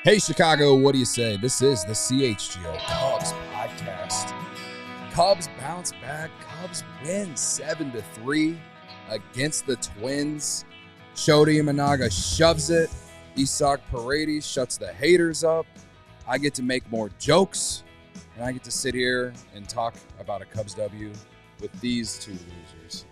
Hey, Chicago, what do you say? This is the CHGO Cubs podcast. Cubs bounce back. Cubs win 7-3 against the Twins. Shota Imanaga shoves it. Paredes shuts the haters up. I get to make more jokes, and I get to sit here and talk about a Cubs W with these two losers.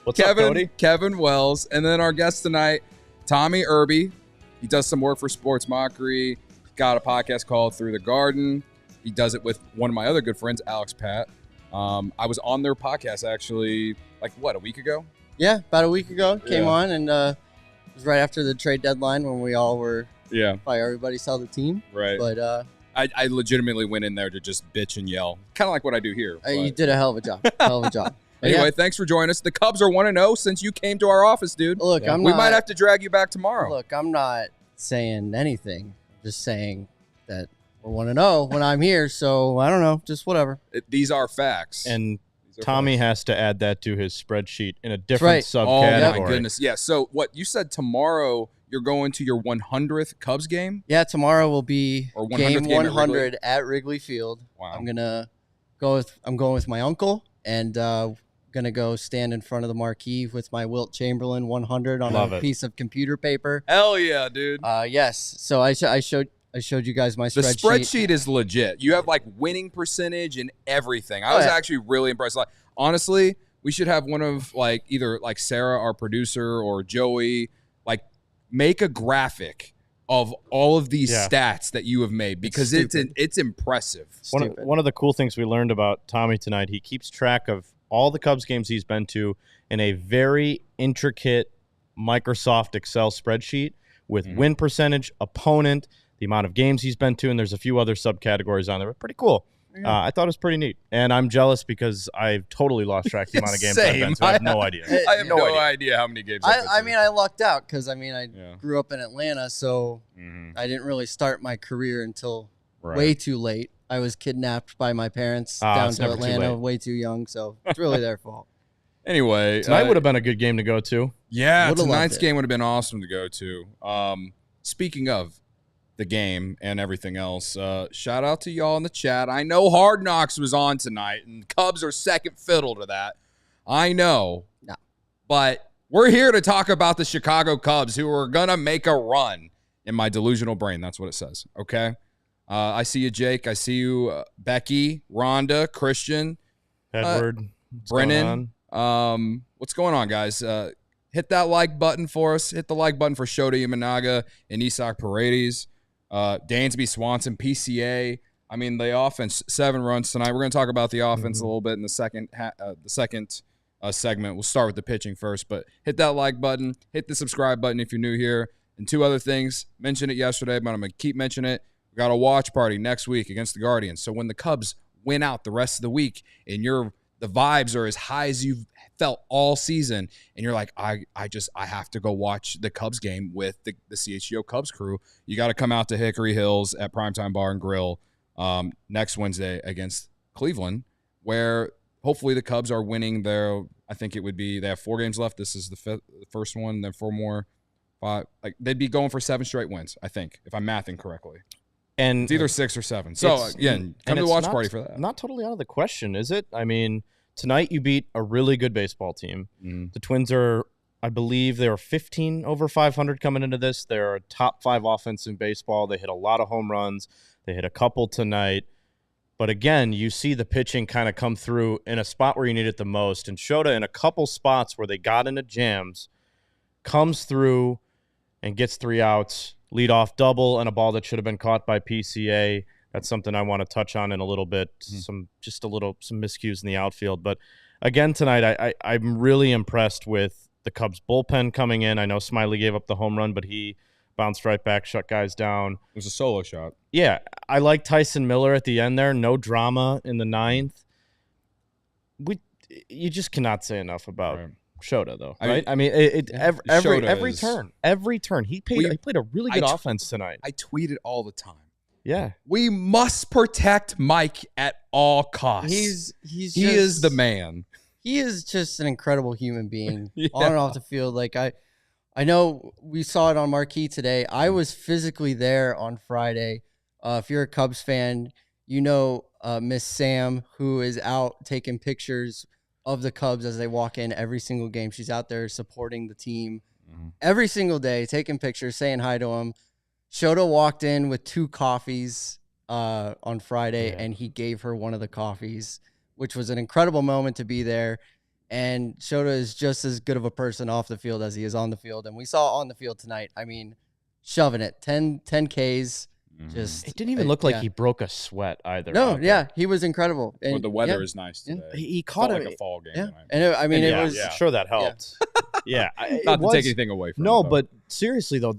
What's up, Cody? Kevin Wells, and then our guest tonight, Tommy Irby. He does some work for Sports Mockery. Got a podcast called Through the Garden. He does it with one of my other good friends, Alex Pat. I was on their podcast actually, a week ago? Yeah, about a week ago. Came on, and it was right after the trade deadline when we all were by everybody sell the team. Right. But I legitimately went in there to just bitch and yell, kind of like what I do here. You did a hell of a job. Anyway, thanks for joining us. The Cubs are 1-0 since you came to our office, dude. Look, we might have to drag you back tomorrow. Look, I'm not saying anything. I'm just saying that we're 1-0 when I'm here, so I don't know, just whatever. These are facts. And Tommy has to add that to his spreadsheet in a different subcategory. Oh, my goodness. Yeah, so what you said tomorrow, you're going to your 100th Cubs game? Yeah, tomorrow will be game 100 at Wrigley Field. Wow. I'm going with my uncle, and gonna go stand in front of the marquee with my Wilt Chamberlain 100 on a piece of computer paper. Hell yeah, dude. Yes. So I showed you guys my spreadsheet. The spreadsheet is legit. You have winning percentage and everything. I was actually really impressed. Honestly, we should have one of either Sarah, our producer, or Joey, make a graphic of all of these stats that you have made, because it's impressive. One of the cool things we learned about Tommy tonight, he keeps track of all the Cubs games he's been to in a very intricate Microsoft Excel spreadsheet with win percentage, opponent, the amount of games he's been to, and there's a few other subcategories on there. Pretty cool. Yeah. I thought it was pretty neat. And I'm jealous because I've totally lost track of the amount of games I've been to. I have no idea. I have no idea how many games I've been to. I mean, I lucked out because, I grew up in Atlanta, so I didn't really start my career until way too late. I was kidnapped by my parents down to Atlanta way too young, so it's really their fault. Anyway. Tonight would have been a good game to go to. Yeah, tonight's game would have been awesome to go to. Speaking of the game and everything else, shout out to y'all in the chat. I know Hard Knocks was on tonight, and Cubs are second fiddle to that. I know. No. But we're here to talk about the Chicago Cubs, who are going to make a run. In my delusional brain, that's what it says, okay? I see you, Jake. I see you, Becky, Rhonda, Christian, Edward, Brennan. What's going on, guys? Hit that like button for us. Hit the like button for Shota Imanaga and Paredes. Dansby Swanson, PCA. The offense, 7 runs tonight. We're going to talk about the offense a little bit in the second segment. We'll start with the pitching first, but hit that like button. Hit the subscribe button if you're new here. And 2 other things. Mentioned it yesterday, but I'm going to keep mentioning it. We got a watch party next week against the Guardians. So when the Cubs win out the rest of the week and the vibes are as high as you've felt all season, and you're like, I have to go watch the Cubs game with the CHGO Cubs crew, you got to come out to Hickory Hills at Primetime Bar and Grill next Wednesday against Cleveland, where hopefully the Cubs are winning their, I think they have 4 games left. This is the first one, then 4 more. 5, they'd be going for 7 straight wins, I think, if I'm mathing correctly. And it's either 6 or 7. So, again, come to the watch party for that. Not totally out of the question, is it? Tonight you beat a really good baseball team. The Twins are, I believe, they were 15 over 500 coming into this. They're a top 5 offense in baseball. They hit a lot of home runs. They hit a couple tonight. But again, you see the pitching kind of come through in a spot where you need it the most. And Shota, in a couple spots where they got into jams, comes through and gets 3 outs, lead off double, and a ball that should have been caught by PCA. That's something I want to touch on in a little bit. Some miscues in the outfield. But again, tonight, I'm really impressed with the Cubs bullpen coming in. I know Smiley gave up the home run, but he bounced right back, shut guys down. It was a solo shot. Yeah, I like Tyson Miller at the end there. No drama in the 9th. You just cannot say enough about Shota, though, right? Every turn he played a really good offense tonight. I tweet it all the time. Yeah, we must protect Mike at all costs. He is the man. He is just an incredible human being on and off the field. I know we saw it on Marquee today. I was physically there on Friday. If you're a Cubs fan, you know Miss Sam, who is out taking pictures of the Cubs as they walk in every single game. She's out there supporting the team every single day, taking pictures, saying hi to them. Shota walked in with 2 coffees on Friday, and he gave her one of the coffees, which was an incredible moment to be there. And Shota is just as good of a person off the field as he is on the field. And we saw on the field tonight, I mean, shoving it, 10 Ks. Just it didn't even look like he broke a sweat either. No, he was incredible. And the weather is nice today. He caught it like a fall game. Yeah. And it was. I'm sure that helped. Yeah, not to take anything away from it. No, but seriously though,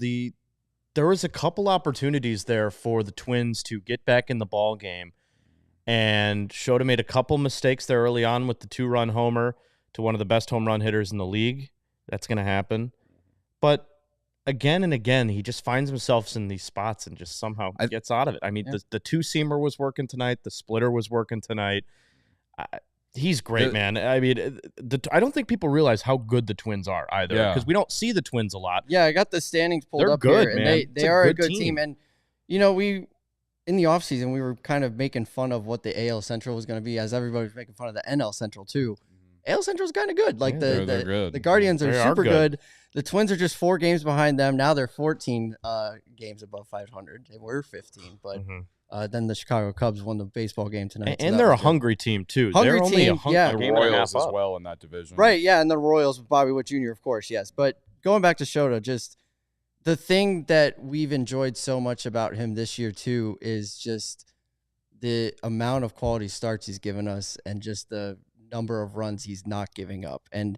there was a couple opportunities there for the Twins to get back in the ball game, and Shota made a couple mistakes there early on with the 2-run homer to one of the best home run hitters in the league. That's going to happen. But again and again, he just finds himself in these spots and just somehow gets out of it. I mean, the 2-seamer was working tonight. The splitter was working tonight. He's great, man. I mean, I don't think people realize how good the Twins are either, because we don't see the Twins a lot. Yeah, I got the standings pulled They're up good, here, man. and they are a good team. And, you know, in the offseason, we were kind of making fun of what the AL Central was going to be, as everybody was making fun of the NL Central too. AL Central's kind of good. Like the Guardians are super good. The Twins are just 4 games behind them. Now they're 14 games above 500. They were 15, but then the Chicago Cubs won the baseball game tonight. And they're a hungry team too. They're only the Royals as well in that division. Right, yeah, and the Royals with Bobby Witt Jr., of course, yes. But going back to Shota, just the thing that we've enjoyed so much about him this year too is just the amount of quality starts he's given us and just the number of runs he's not giving up and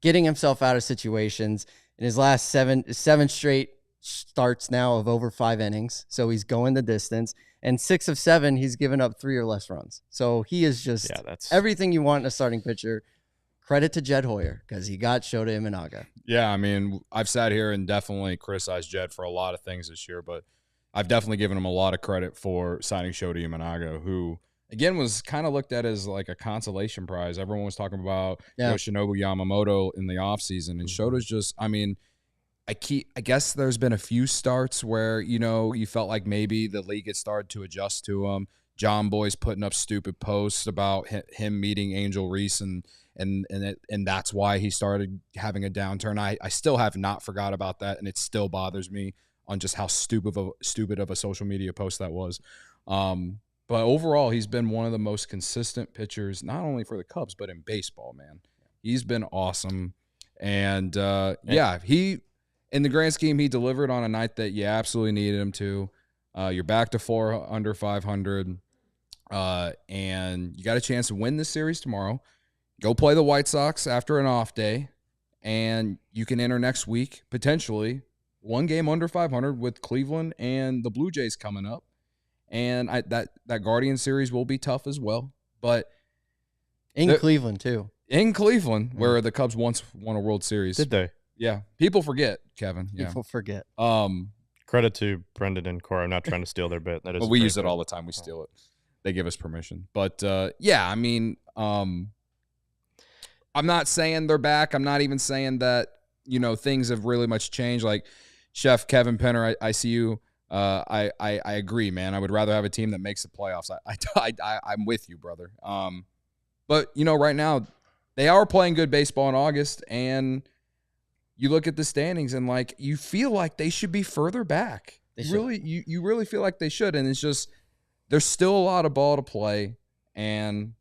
getting himself out of situations. In his last seven straight starts now of over 5 innings, so he's going the distance, and 6 of 7 he's given up 3 or less runs. So he is just everything you want in a starting pitcher. Credit to Jed Hoyer, because he got Shota Imanaga. Yeah, I mean, I've sat here and definitely criticized Jed for a lot of things this year, but I've definitely given him a lot of credit for signing Shota Imanaga, who again was kind of looked at as like a consolation prize. Everyone was talking about Yoshinobu Yamamoto in the offseason, and Shota's just, I mean, I guess there's been a few starts where, you know, you felt like maybe the league had started to adjust to him. John Boy's putting up stupid posts about him meeting Angel Reese, and that's why he started having a downturn. I still have not forgot about that, and it still bothers me on just how stupid of a social media post that was. But overall, he's been one of the most consistent pitchers, not only for the Cubs, but in baseball, man. He's been awesome. And, he, in the grand scheme, he delivered on a night that you absolutely needed him to. You're back to 4 under 500, and you got a chance to win this series tomorrow. Go play the White Sox after an off day, and you can enter next week, potentially, 1 game under 500 with Cleveland and the Blue Jays coming up. And that Guardian series will be tough as well. But in Cleveland, too. In Cleveland, where the Cubs once won a World Series. Did they? Yeah. People forget, Kevin. Yeah. People forget. Credit to Brendan and Cora. I'm not trying to steal their bit. That is we use it all the time. We steal it. They give us permission. But, I mean, I'm not saying they're back. I'm not even saying that, you know, things have really much changed. Like, Chef Kevin Penner, I see you. I agree, man. I would rather have a team that makes the playoffs. I'm with you, brother. But, you know, right now, they are playing good baseball in August, and you look at the standings, and, like, you feel like they should be further back. You really feel like they should, and it's just there's still a lot of ball to play. And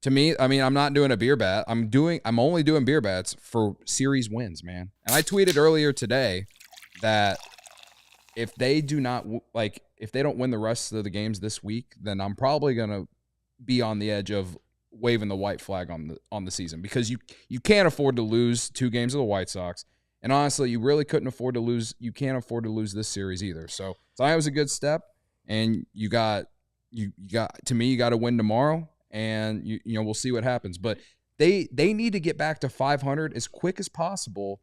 to me, I mean, I'm not doing a beer bat. I'm only doing beer bats for series wins, man. And I tweeted earlier today that if they don't win the rest of the games this week, then I'm probably gonna be on the edge of waving the white flag on the season, because you can't afford to lose 2 games of the White Sox, and honestly, you really couldn't afford to lose. You can't afford to lose this series either. So it was a good step, and you got to win tomorrow, and you know we'll see what happens. But they need to get back to 500 as quick as possible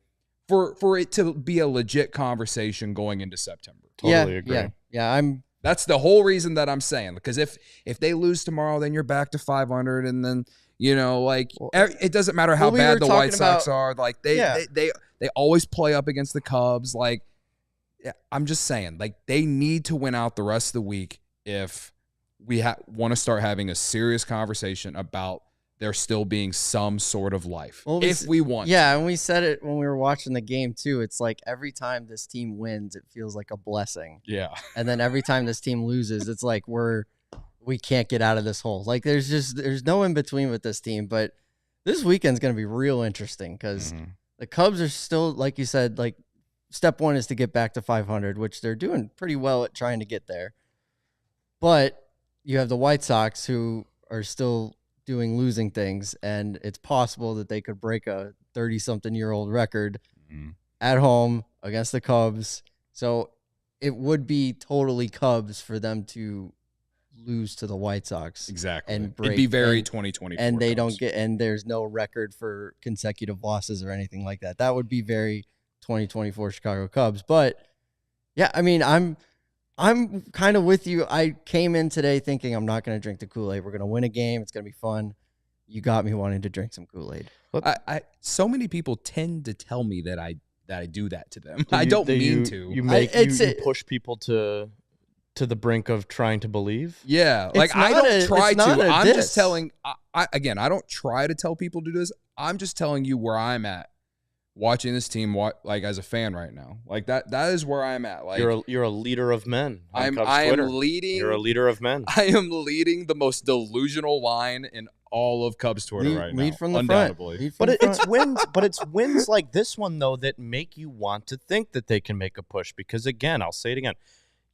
for it to be a legit conversation going into September. Totally agree. Yeah. That's the whole reason that I'm saying, because if they lose tomorrow, then you're back to 500, and then, You know, like it doesn't matter how bad the White Sox are. Like they always play up against the Cubs. Like I'm just saying, like they need to win out the rest of the week if we want to start having a serious conversation about there still being some sort of life. Well, if we want to. And we said it when we were watching the game too. It's like every time this team wins, it feels like a blessing. Yeah. And then every time this team loses, it's like we can't get out of this hole. Like there's no in between with this team. But this weekend's going to be real interesting because the Cubs are still, like you said, like step one is to get back to 500, which they're doing pretty well at trying to get there. But you have the White Sox who are still doing losing things, and it's possible that they could break a 30-something-year-old record at home against the Cubs. So it would be totally Cubs for them to lose to the White Sox. Exactly. And break, it'd be very 2024. And they Cubs. don't get, and there's no record for consecutive losses or anything like that. That would be very 2024 Chicago Cubs. But yeah, I mean, I'm kind of with you. I came in today thinking I'm not going to drink the Kool-Aid. We're going to win a game. It's going to be fun. You got me wanting to drink some Kool-Aid. So many people tend to tell me that I do that to them. I don't mean to. You push people to the brink of trying to believe. Yeah, like I don't try to. I'm just telling. I don't try to tell people to do this. I'm just telling you where I'm at. Watching this team, like as a fan right now, like that is where I'm at. Like you're a leader of men. I am leading. You're a leader of men. I am leading the most delusional line in all of Cubs Twitter right now. Lead from the undoubtedly. front. It's wins. But it's wins like this one though that make you want to think that they can make a push. Because again, I'll say it again: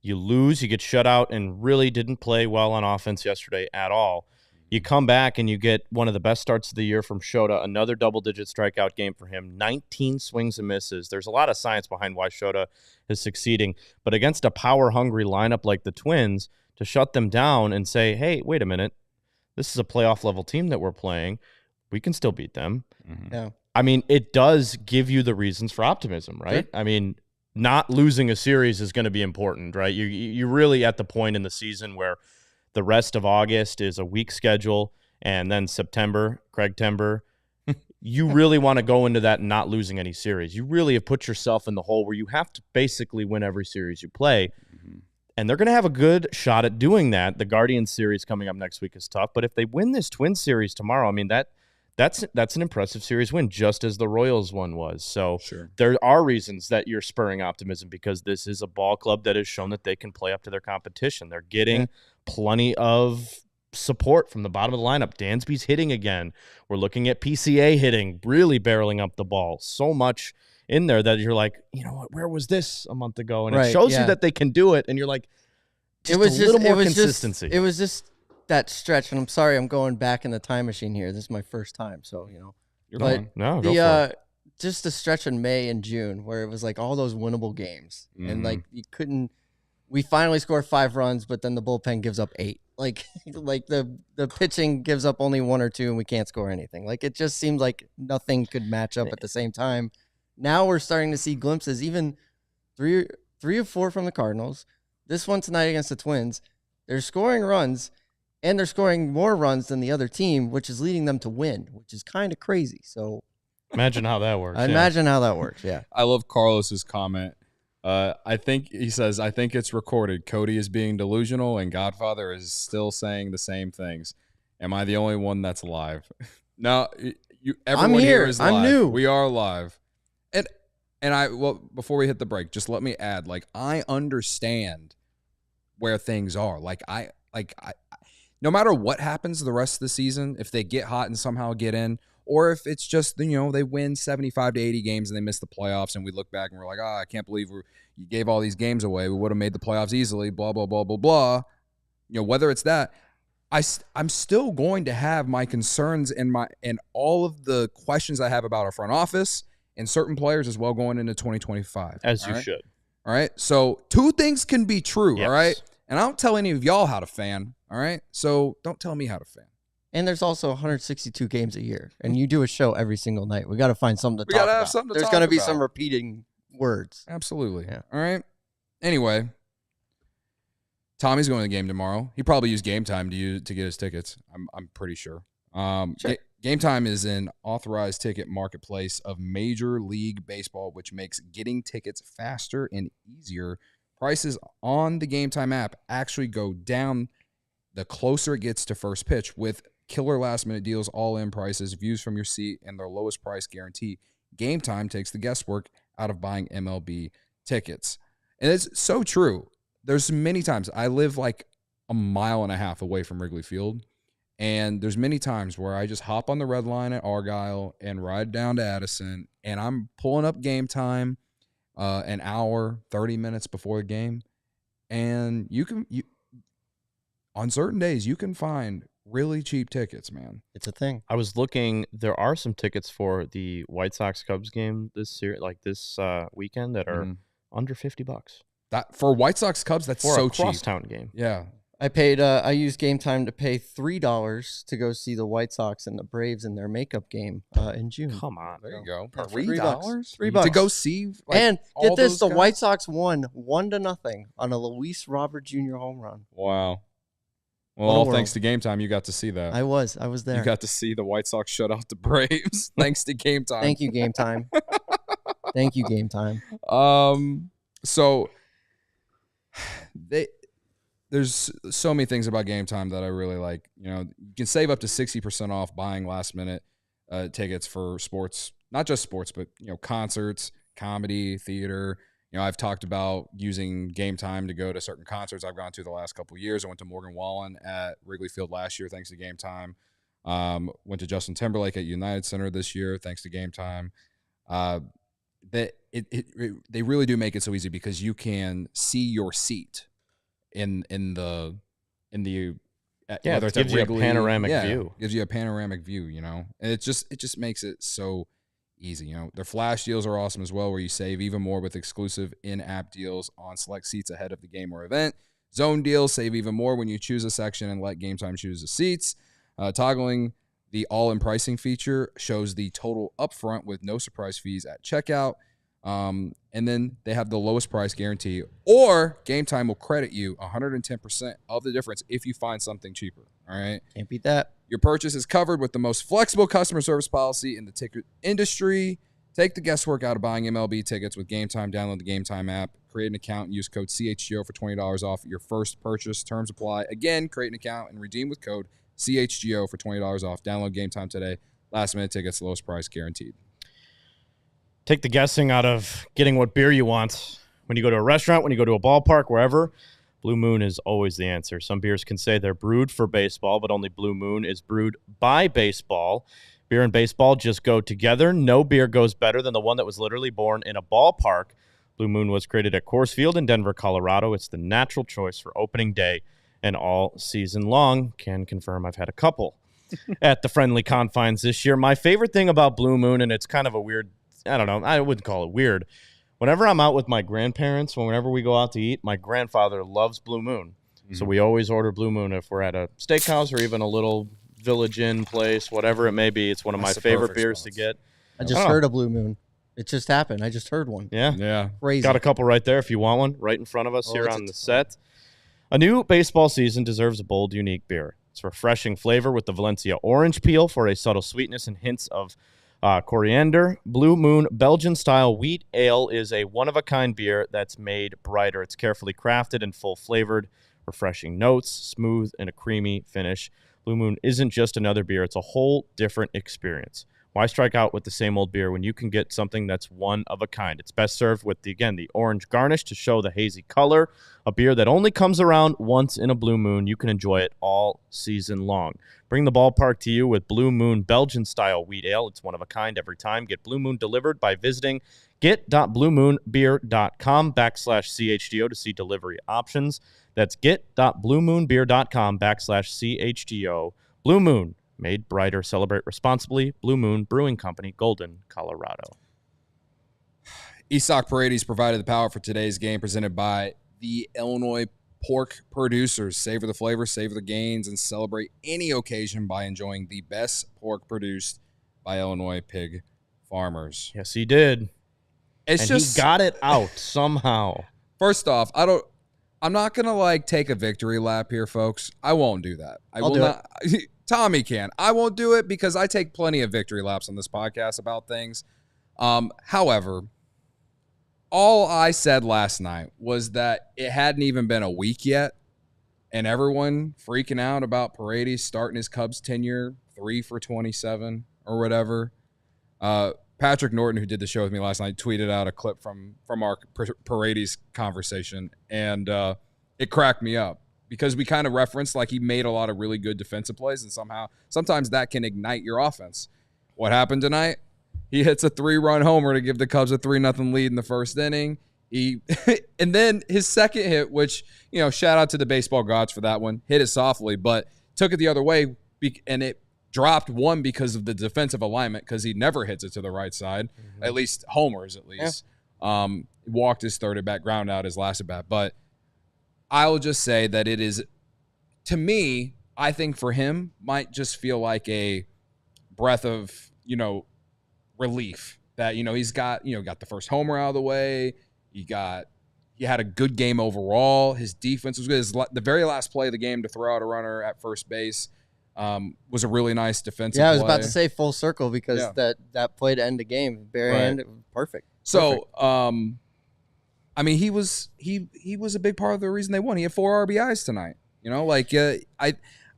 you lose, you get shut out, and really didn't play well on offense yesterday at all. You come back and you get one of the best starts of the year from Shota, another double-digit strikeout game for him, 19 swings and misses. There's a lot of science behind why Shota is succeeding. But against a power-hungry lineup like the Twins, to shut them down and say, hey, wait a minute, this is a playoff-level team that we're playing. We can still beat them. Mm-hmm. Yeah. I mean, it does give you the reasons for optimism, right? Sure. I mean, not losing a series is going to be important, right? You're really at the point in the season where the rest of August is a weak schedule, and then September, Craig Timber, you really want to go into that not losing any series. You really have put yourself in the hole where you have to basically win every series you play, and they're going to have a good shot at doing that. The Guardians series coming up next week is tough, but if they win this Twins series tomorrow, I mean, that's an impressive series win, just as the Royals one was. So there are reasons that you're spurring optimism because this is a ball club that has shown that they can play up to their competition. They're getting plenty of support from the bottom of the lineup. Dansby's hitting again. We're looking at PCA hitting, really barreling up the ball. So much in there that you're like, you know what, where was this a month ago? And it shows you that they can do it, and you're like, just a little more consistency. It was just that stretch, and I'm sorry I'm going back in the time machine here. This is my first time, so, you know. Go for it. Just the stretch in May and June where it was like all those winnable games. And, like, you couldn't – we finally score 5 runs, but then the bullpen gives up 8. Like the pitching gives up only 1 or 2, and we can't score anything. Like, it just seemed like nothing could match up at the same time. Now we're starting to see glimpses, even 3 or 4 from the Cardinals. This one tonight against the Twins. They're scoring runs, and they're scoring more runs than the other team, which is leading them to win, which is kind of crazy. So imagine how that works. Imagine how that works, yeah. I love Carlos's comment. I think it's recorded. Cody is being delusional, and Godfather is still saying the same things. Am I the only one that's live? No, everyone here is live. I'm new. We are live. And before we hit the break, just let me add, like, I understand where things are. Like I no matter what happens the rest of the season, if they get hot and somehow get in, or if it's just, you know, they win 75 to 80 games and they miss the playoffs and we look back and we're like, I can't believe you gave all these games away. We would have made the playoffs easily, blah, blah, blah, blah, blah. You know, whether it's that, I'm still going to have my concerns and all of the questions I have about our front office and certain players as well going into 2025. As you should. All right? So 2 things can be true, yes. All right? And I don't tell any of y'all how to fan, all right? So don't tell me how to fan. And there's also 162 games a year, and you do a show every single night. We got to find something to talk about. Have something to There's talk going to be about. some repeating words. Absolutely. Yeah. All right. Anyway, Tommy's going to the game tomorrow. He probably used Game Time to get his tickets. I'm pretty sure. Sure. Game Time is an authorized ticket marketplace of Major League Baseball, which makes getting tickets faster and easier. Prices on the Game Time app actually go down the closer it gets to first pitch, with killer last-minute deals, all-in prices, views from your seat, and their lowest price guarantee. Game Time takes the guesswork out of buying MLB tickets. And it's so true. There's many times I live like a mile and a half away from Wrigley Field, and there's many times where I just hop on the red line at Argyle and ride down to Addison, and I'm pulling up Game Time an hour, 30 minutes before the game, and on certain days you can find really cheap tickets, man. It's a thing. I was looking. There are some tickets for the White Sox Cubs game this weekend that are under $50. That for White Sox Cubs, that's for so a cheap. crosstown game. Yeah. I paid. I used Game Time to pay $3 to go see the White Sox and the Braves in their makeup game in June. Come on, There you go. Yeah, $3? $3 to go see. Like, and all get this: those the guys? White Sox won 1-0 on a Luis Robert Jr. home run. Wow. Well, What a all world. thanks to Game Time, you got to see that. I was there. You got to see the White Sox shut out the Braves thanks to Game Time. Thank you, Game Time. Thank you, Game Time. So there's so many things about Game Time that I really like. You know, you can save up to 60% off buying last minute tickets for sports, not just sports, but concerts, comedy, theater. I've talked about using Game Time to go to certain concerts I've gone to the last couple of years. I went to Morgan Wallen at Wrigley Field last year, thanks to Game Time. Went to Justin Timberlake at United Center this year, thanks to Game Time. They really do make it so easy because you can see your seat in the whether it gives you a panoramic view. Gives you a panoramic view, and it just makes it so easy. Their flash deals are awesome as well, where you save even more with exclusive in-app deals on select seats ahead of the game or event. Zone deals save even more when you choose a section and let Game Time choose the seats. Toggling the all-in pricing feature shows the total upfront with no surprise fees at checkout. And then they have the lowest price guarantee, or Game Time will credit you 110% of the difference if you find something cheaper. All right. Can't beat that. Your purchase is covered with the most flexible customer service policy in the ticket industry. Take the guesswork out of buying MLB tickets with Game Time. Download the Game Time app, create an account, and use code CHGO for $20 off your first purchase. Terms apply. Again, create an account and redeem with code CHGO for $20 off. Download Game Time today. Last minute tickets, lowest price guaranteed. Take the guessing out of getting what beer you want. When you go to a restaurant, when you go to a ballpark, wherever, Blue Moon is always the answer. Some beers can say they're brewed for baseball, but only Blue Moon is brewed by baseball. Beer and baseball just go together. No beer goes better than the one that was literally born in a ballpark. Blue Moon was created at Coors Field in Denver, Colorado. It's the natural choice for opening day and all season long. Can confirm I've had a couple at the friendly confines this year. My favorite thing about Blue Moon, and it's kind of a weird, I don't know, I wouldn't call it weird. Whenever I'm out with my grandparents, whenever we go out to eat, my grandfather loves Blue Moon. Mm-hmm. So we always order Blue Moon if we're at a steakhouse or even a little Village Inn place, whatever it may be. It's one of my favorite beers to get. I just heard a Blue Moon. It just happened. I just heard one. Yeah. Crazy. Got a couple right there if you want one, right in front of us here on the set. A new baseball season deserves a bold, unique beer. It's refreshing flavor with the Valencia orange peel for a subtle sweetness and hints of coriander. Blue Moon Belgian-style wheat ale is a one-of-a-kind beer that's made brighter. It's carefully crafted and full-flavored, refreshing notes, smooth, and a creamy finish. Blue Moon isn't just another beer. It's a whole different experience. Why strike out with the same old beer when you can get something that's one of a kind? It's best served with, the orange garnish to show the hazy color. A beer that only comes around once in a Blue Moon. You can enjoy it all season long. Bring the ballpark to you with Blue Moon Belgian-style wheat ale. It's one of a kind every time. Get Blue Moon delivered by visiting get.bluemoonbeer.com/CHGO to see delivery options. That's get.bluemoonbeer.com/CHGO. Blue Moon. Made brighter. Celebrate responsibly. Blue Moon Brewing Company, Golden, Colorado. Isak Paredes provided the power for today's game, presented by the Illinois Pork Producers. Savor the flavor, savor the gains, and celebrate any occasion by enjoying the best pork produced by Illinois pig farmers. Yes, he did. He got it out somehow. First off, I'm not gonna take a victory lap here, folks. I won't do that. I will not. Tommy can. I won't do it because I take plenty of victory laps on this podcast about things. However, all I said last night was that it hadn't even been a week yet, and everyone freaking out about Paredes starting his Cubs tenure, 3 for 27 or whatever. Patrick Norton, who did the show with me last night, tweeted out a clip from our Paredes conversation, and it cracked me up because we kind of referenced like he made a lot of really good defensive plays, and sometimes that can ignite your offense. What happened tonight? He hits a 3-run homer to give the Cubs a 3-0 lead in the first inning. And then his second hit, which, shout out to the baseball gods for that one, hit it softly, but took it the other way, and it dropped one because of the defensive alignment because he never hits it to the right side, at least homers at least. Yeah. Walked his third at bat, ground out his last at bat. But I'll just say that it is, to me, I think for him, might just feel like a breath of, relief that, he's got the first homer out of the way. He had a good game overall. His defense was good. The very last play of the game to throw out a runner at first base was a really nice defensive play. I was about to say full circle because that play to end the game, barehand, perfect. So, he was a big part of the reason they won. He had 4 RBIs tonight.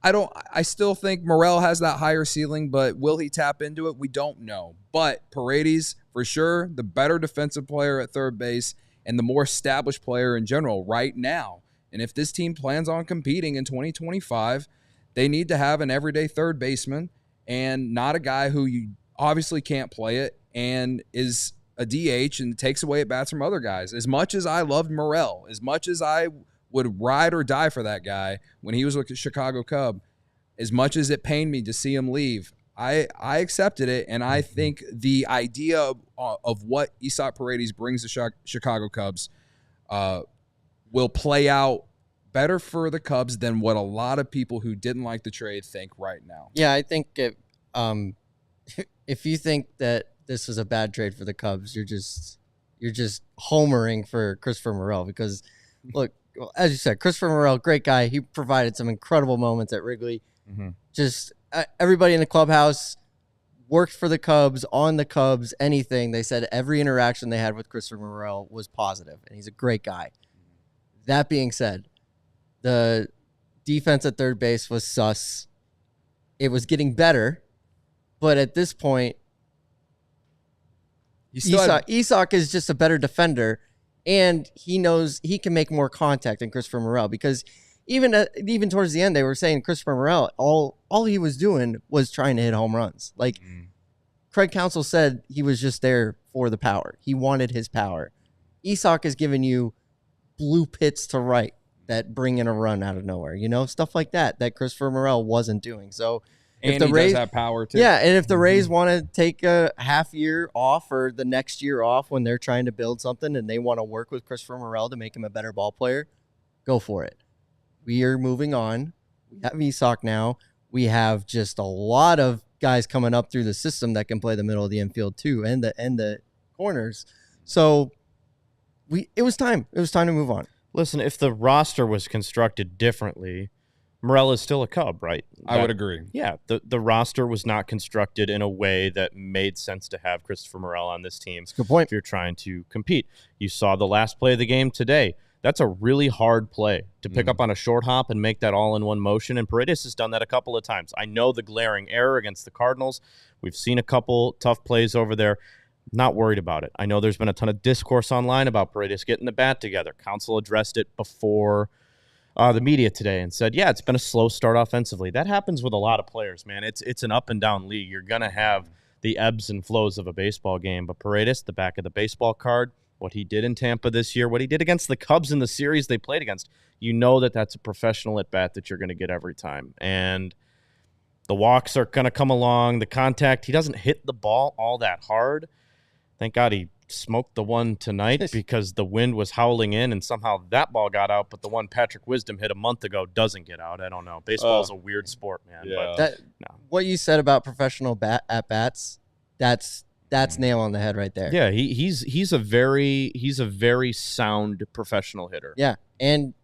I still think Morel has that higher ceiling, but will he tap into it? We don't know. But Paredes, for sure, the better defensive player at third base and the more established player in general right now. And if this team plans on competing in 2025, they need to have an everyday third baseman and not a guy who you obviously can't play it and is a DH and takes away at bats from other guys. As much as I loved Morel, as much as I would ride or die for that guy when he was with the Chicago Cub, as much as it pained me to see him leave, I accepted it, and I think the idea of what Isaac Paredes brings to Chicago Cubs will play out better for the Cubs than what a lot of people who didn't like the trade think right now. Yeah, I think if you think that this was a bad trade for the Cubs, you're just homering for Christopher Morel because, look, as you said, Christopher Morel, great guy. He provided some incredible moments at Wrigley. Just everybody in the clubhouse worked for the Cubs, on the Cubs, anything. They said every interaction they had with Christopher Morel was positive, and he's a great guy. That being said, the defense at third base was sus. It was getting better, but at this point, Isaac is just a better defender, and he knows he can make more contact than Christopher Morel because even towards the end, they were saying Christopher Morel, all he was doing was trying to hit home runs. Craig Counsell said he was just there for the power. He wanted his power. Isaac is giving you blue pits to right that bring in a run out of nowhere, stuff like that Christopher Morel wasn't doing. So if the Rays have power too. Yeah, and if the Rays want to take a half year off or the next year off when they're trying to build something and they want to work with Christopher Morel to make him a better ball player, go for it. We are moving on. We have Isaac now. We have just a lot of guys coming up through the system that can play the middle of the infield too, and the corners. So it was time. It was time to move on. Listen, if the roster was constructed differently, Morel is still a Cub, right? I would agree. Yeah, the roster was not constructed in a way that made sense to have Christopher Morel on this team. That's a good point. If you're trying to compete. You saw the last play of the game today. That's a really hard play to pick up on a short hop and make that all in one motion. And Paredes has done that a couple of times. I know the glaring error against the Cardinals. We've seen a couple tough plays over there. Not worried about it. I know there's been a ton of discourse online about Paredes getting the bat together. Counsell addressed it before the media today and said, yeah, it's been a slow start offensively. That happens with a lot of players, man. It's an up and down league. You're going to have the ebbs and flows of a baseball game. But Paredes, the back of the baseball card, what he did in Tampa this year, what he did against the Cubs in the series they played against, that's a professional at-bat that you're going to get every time. And the walks are going to come along. The contact, he doesn't hit the ball all that hard. Thank God he smoked the one tonight because the wind was howling in and somehow that ball got out, but the one Patrick Wisdom hit a month ago doesn't get out. I don't know. Baseball is a weird sport, man. Yeah. But what you said about professional at-bats, that's nail on the head right there. Yeah, he's a very sound professional hitter. Yeah, and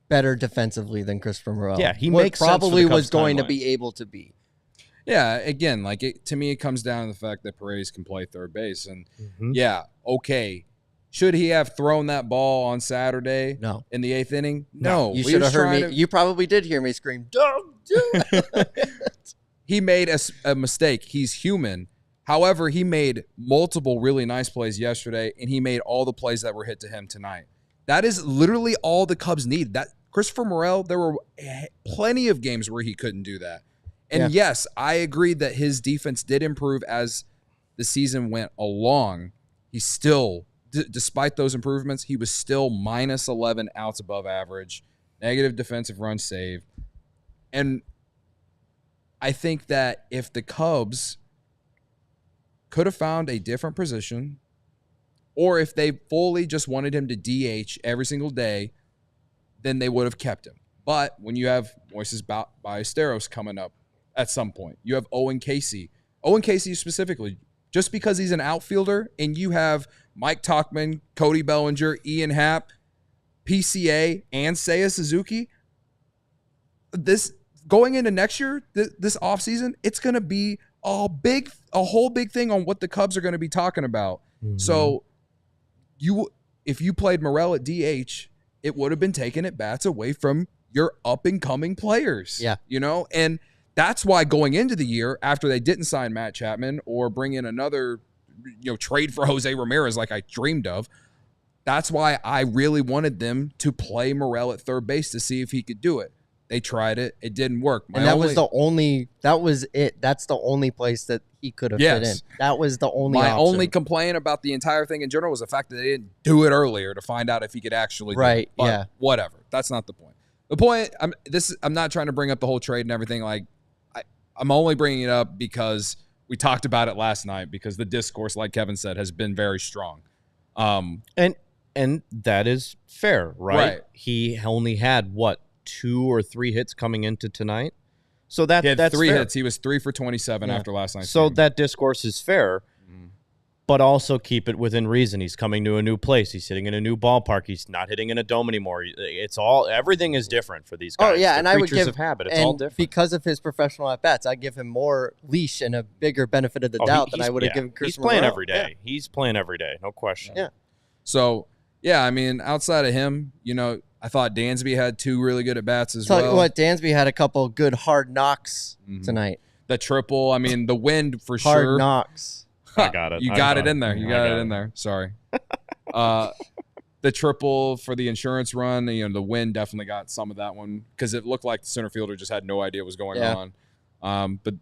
better defensively than Christopher Morel. Yeah, he makes probably sense for the was Cubs going to timeline. be able to be. Yeah, again, like to me, it comes down to the fact that Paredes can play third base, and okay, should he have thrown that ball on Saturday? No. In the 8th inning? No. You should have heard me. You probably did hear me scream, "Don't do it." He made a mistake. He's human. However, he made multiple really nice plays yesterday, and he made all the plays that were hit to him tonight. That is literally all the Cubs need. That Christopher Morel, there were plenty of games where he couldn't do that. And yes, I agree that his defense did improve as the season went along. He still, despite those improvements, he was still minus 11 outs above average, negative defensive run save. And I think that if the Cubs could have found a different position, or if they fully just wanted him to DH every single day, then they would have kept him. But when you have Moises Ballesteros coming up at some point, you have Owen Casey specifically, just because he's an outfielder, and you have Mike Tauchman, Cody Bellinger, Ian Happ, PCA, and Seiya Suzuki. This going into next year, this offseason, it's going to be a whole big thing on what the Cubs are going to be talking about. Mm-hmm. So if you played Morel at DH, it would have been taking at bats away from your up and coming players. Yeah. And that's why going into the year, after they didn't sign Matt Chapman or bring in another, trade for Jose Ramirez like I dreamed of, that's why I really wanted them to play Morel at third base to see if he could do it. They tried it. It didn't work. That was it. That's the only place that he could have fit in. That was the only option. Only complaint about the entire thing in general was the fact that they didn't do it earlier to find out if he could actually do it. But whatever. That's not the point. The point, I'm not trying to bring up the whole trade and everything. Like, I'm only bringing it up because we talked about it last night, because the discourse, like Kevin said, has been very strong. And that is fair, right? He only had, 2 or 3 hits coming into tonight? So that's 3 fair. hits. He was 3 for 27 after last night's game. game. That discourse is fair, but also keep it within reason. He's coming to a new place. He's sitting in a new ballpark. He's not hitting in a dome anymore. Everything is different for these guys. Oh, yeah, and I would give of habit. It's all different. Because of his professional at-bats, I'd give him more leash and a bigger benefit of the doubt than I would have given Chris Morel. He's playing every day. Yeah. He's playing every day, no question. Yeah. So, outside of him, I thought Dansby had 2 really good at-bats as well. Tell you what, Dansby had a couple good hard knocks tonight. The triple, the wind for hard sure. Hard knocks. I got it. You got it in there. You got it in there. Sorry. The triple for the insurance run, the wind definitely got some of that one, because it looked like the center fielder just had no idea what was going on. But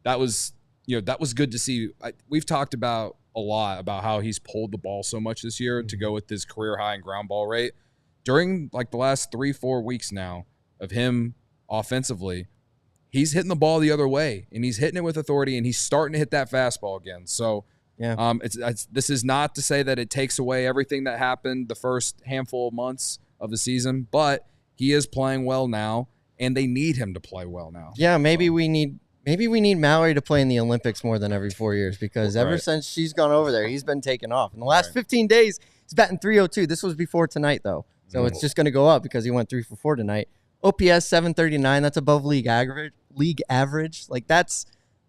that was good to see. We've talked about a lot about how he's pulled the ball so much this year to go with his career high in ground ball rate. During the last 3-4 weeks now of him offensively, he's hitting the ball the other way, and he's hitting it with authority, and he's starting to hit that fastball again. So, this is not to say that it takes away everything that happened the first handful of months of the season, but he is playing well now, and they need him to play well now. Yeah, maybe we need Mallory to play in the Olympics more than every 4 years, because ever since she's gone over there, he's been taking off. In the last 15 days, he's batting .302. This was before tonight, though, so it's just going to go up because he went 3 for 4 tonight. OPS 739. That's above league average.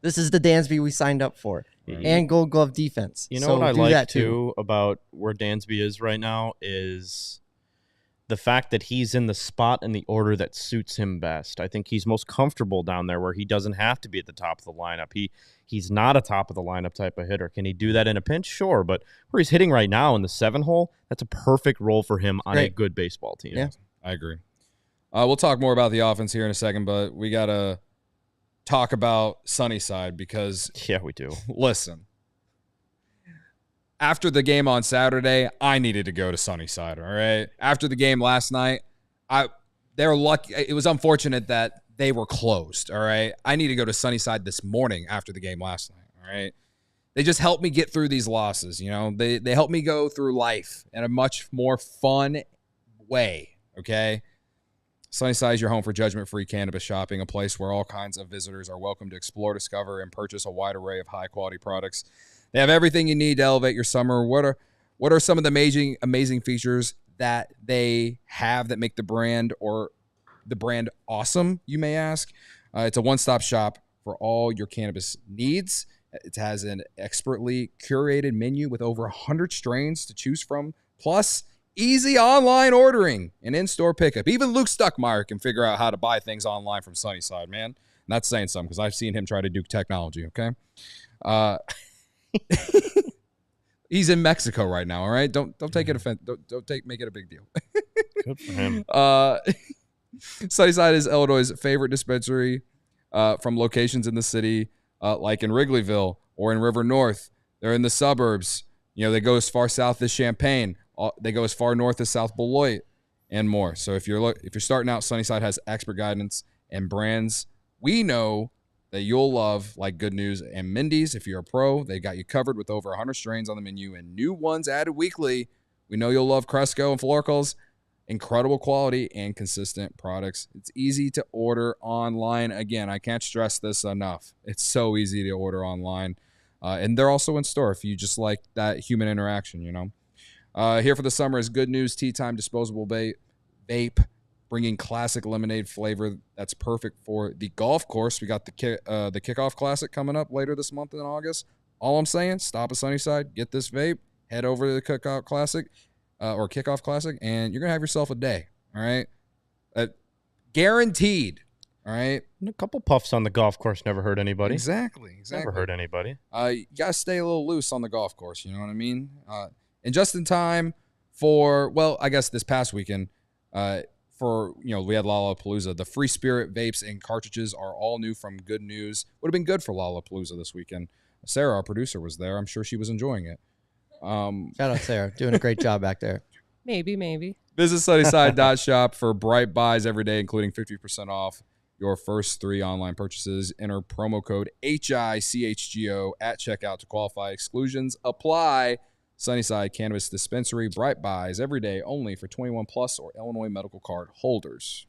This is the Dansby we signed up for, and Gold Glove defense. You know what I like too about where Dansby is right now is the fact that he's in the spot and the order that suits him best. I think he's most comfortable down there where he doesn't have to be at the top of the lineup. He's not a top of the lineup type of hitter. Can he do that in a pinch? Sure, but where he's hitting right now in the 7 hole, that's a perfect role for him on a good baseball team. Yeah, I agree. We'll talk more about the offense here in a second, but we got to talk about Sunnyside because... Yeah, we do. Listen. After the game on Saturday, I needed to go to Sunnyside, all right? After the game last night, they're lucky. It was unfortunate that they were closed, all right? I need to go to Sunnyside this morning after the game last night, all right? They just helped me get through these losses, They helped me go through life in a much more fun way, okay? Sunnyside is your home for judgment-free cannabis shopping, a place where all kinds of visitors are welcome to explore, discover, and purchase a wide array of high-quality products. They have everything you need to elevate your summer. What are some of the amazing features that they have that make the brand awesome, you may ask. It's a one-stop shop for all your cannabis needs. It has an expertly curated menu with over 100 strains to choose from, plus easy online ordering and in-store pickup. Even Luke Stuckmeyer can figure out how to buy things online from Sunnyside, man. Not saying something because I've seen him try to do technology, okay? He's in Mexico right now, all right? Don't take it make it a big deal. Good for him. Sunnyside is Illinois' favorite dispensary from locations in the city, like in Wrigleyville or in River North. They're in the suburbs. They go as far south as Champaign. They go as far north as South Beloit and more. So if you're starting out, Sunnyside has expert guidance and brands we know that you'll love, like Good News and Mindy's. If you're a pro, they got you covered with over 100 strains on the menu and new ones added weekly. We know you'll love Cresco and Florcals. Incredible quality and consistent products. It's easy to order online. Again, I can't stress this enough. It's so easy to order online. And they're also in store if you just like that human interaction, Here for the summer is Good News Tea Time Disposable Vape, bringing classic lemonade flavor that's perfect for the golf course. We got the Kickoff Classic coming up later this month in August. All I'm saying, stop at Sunnyside, get this vape, head over to the Kickoff Classic, and you're going to have yourself a day, all right? Guaranteed, all right? And a couple puffs on the golf course never hurt anybody. Exactly. Never hurt anybody. You got to stay a little loose on the golf course, you know what I mean? And just in time for, well, I guess this past weekend, we had Lollapalooza. The Free Spirit vapes and cartridges are all new from Good News. Would have been good for Lollapalooza this weekend. Sarah, our producer, was there. I'm sure she was enjoying it. Shout out Sarah, doing a great job back there. Maybe. Visit Sunnyside.shop for bright buys every day, including 50% off your first 3 online purchases. Enter promo code HICHGO at checkout to qualify. Exclusions apply. Sunnyside Cannabis Dispensary, bright buys every day only for 21 plus or Illinois medical card holders.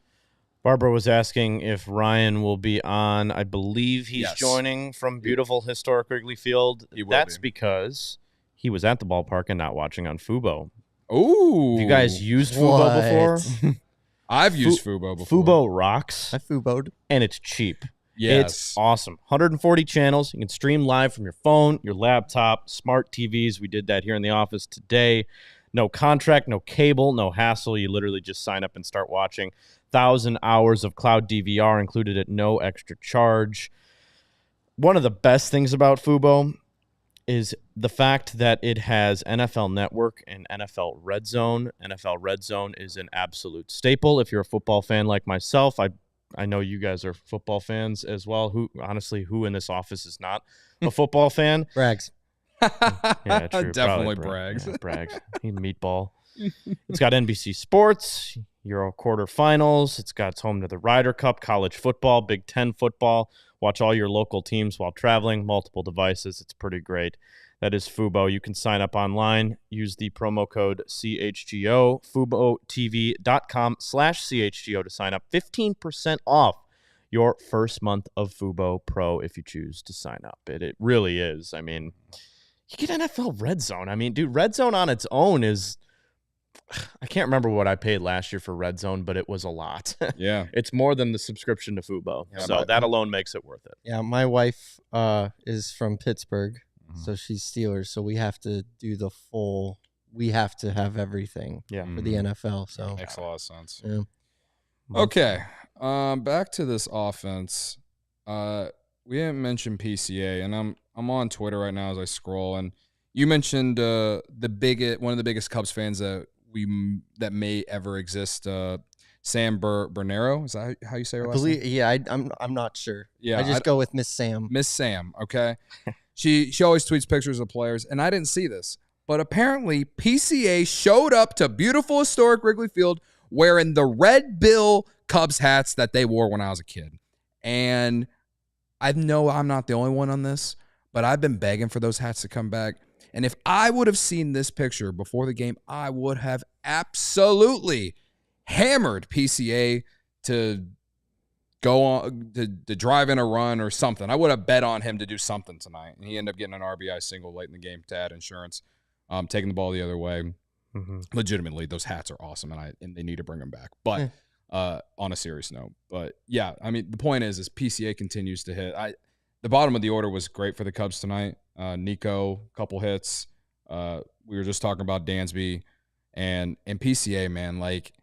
Barbara was asking if Ryan will be on. I believe he's joining from beautiful historic Wrigley Field. That's because he was at the ballpark and not watching on Fubo. Ooh. Have you guys used Fubo before? I've used Fubo before. Fubo rocks. I Fubo'd. And it's cheap. Yes. It's awesome. 140 channels. You can stream live from your phone, your laptop, smart TVs. We did that here in the office today. No contract, no cable, no hassle. You literally just sign up and start watching. 1,000 hours of cloud DVR included at no extra charge. One of the best things about Fubo is the fact that it has NFL Network and NFL Red Zone. NFL Red Zone is an absolute staple. If you're a football fan like myself, I know you guys are football fans as well. Who in this office is not a football fan? Brags. Yeah, true. Definitely Brags. Yeah, Brags. He meatball. It's got NBC Sports, Euro quarterfinals. It's home to the Ryder Cup, college football, Big Ten football. Watch all your local teams while traveling, multiple devices. It's pretty great. That is Fubo. You can sign up online. Use the promo code CHGO, FuboTV.com/CHGO to sign up. 15% off your first month of Fubo Pro if you choose to sign up. It really is. I mean, you get NFL Red Zone. I mean, dude, Red Zone on its own is... I can't remember what I paid last year for Red Zone, but it was a lot. Yeah. It's more than the subscription to Fubo. Yeah, so that alone makes it worth it. Yeah, my wife is from Pittsburgh, so she's Steelers, so we have to do the full, we have to have everything for the NFL. So makes a lot of sense. Yeah. Okay. Back to this offense. We didn't mention PCA, and I'm on Twitter right now as I scroll, and you mentioned one of the biggest Cubs fans that may ever exist, Sam Bernero. Is that how you say her last name? Yeah, I'm not sure. Yeah, I just go with Miss Sam. Miss Sam, okay. She always tweets pictures of players, and I didn't see this, but apparently PCA showed up to beautiful historic Wrigley Field wearing the Red Bill Cubs hats that they wore when I was a kid. And I know I'm not the only one on this, but I've been begging for those hats to come back. And if I would have seen this picture before the game, I would have absolutely hammered PCA to go on to drive in a run or something. I would have bet on him to do something tonight. And he ended up getting an RBI single late in the game to add insurance, taking the ball the other way. Legitimately, those hats are awesome, and they need to bring them back. But on a serious note, but yeah, I mean, the point is PCA continues to hit. The bottom of the order was great for the Cubs tonight. Nico, couple hits. We were just talking about Dansby and PCA, man. Like,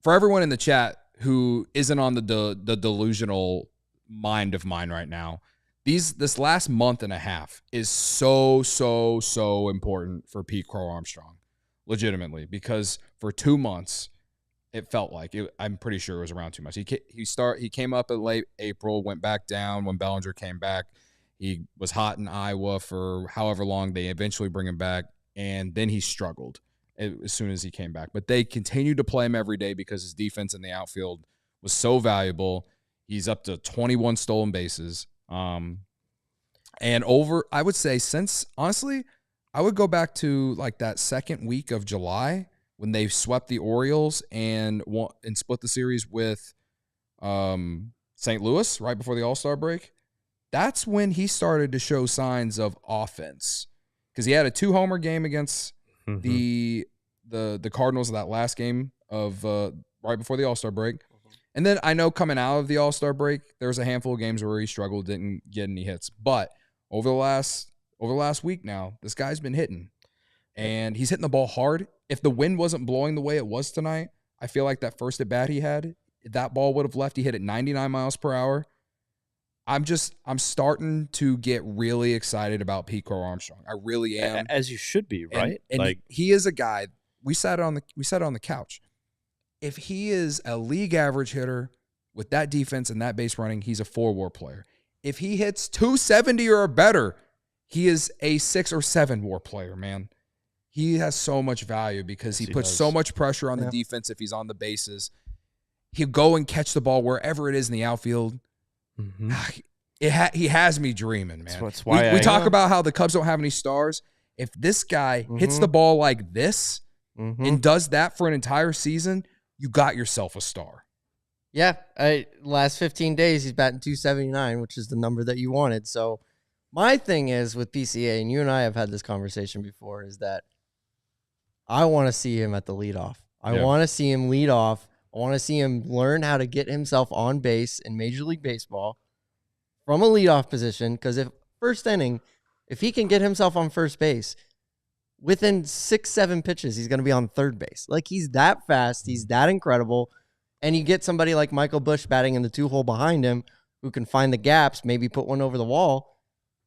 for everyone in the chat who isn't on the delusional mind of mine right now, this last month and a half is so important for Pete Crow-Armstrong, legitimately, because for 2 months it felt like I'm pretty sure it was around 2 months. He came up in late April, went back down when Bellinger came back. He was hot in Iowa for however long. They eventually bring him back, and then he struggled as soon as he came back. But they continued to play him every day because his defense in the outfield was so valuable. He's up to 21 stolen bases. And I would say honestly, I would go back to like that second week of July when they swept the Orioles and split the series with St. Louis right before the All-Star break. That's when he started to show signs of offense, because he had a 2-homer game against the Cardinals of that last game of right before the All-Star break. And then I know coming out of the All-Star break, there was a handful of games where he struggled, didn't get any hits. But over the last week now, this guy's been hitting. And he's hitting the ball hard. If the wind wasn't blowing the way it was tonight, I feel like that first at-bat he had, that ball would have left. He hit it 99 miles per hour. I'm starting to get really excited about Pete Crow-Armstrong. I really am. As you should be, right? And like, he is a guy. We sat on the couch. If he is a league average hitter with that defense and that base running, he's a 4-WAR player. If he hits 270 or better, he is a 6 or 7-WAR player, man. He has so much value because he puts so much pressure on the defense if he's on the bases. He'll go and catch the ball wherever it is in the outfield. He has me dreaming, man. That's why we talk about how the Cubs don't have any stars. If this guy hits the ball like this and does that for an entire season, you got yourself a star. Yeah, last 15 days, he's batting 279, which is the number that you wanted. So my thing is with PCA, and you and I have had this conversation before, is that I want to see him at the leadoff. I want to see him lead off. I want to see him learn how to get himself on base in Major League Baseball from a leadoff position, because first inning, if he can get himself on first base, within 6-7 pitches, he's going to be on third base. Like, he's that fast. He's that incredible. And you get somebody like Michael Busch batting in the 2-hole behind him who can find the gaps, maybe put one over the wall.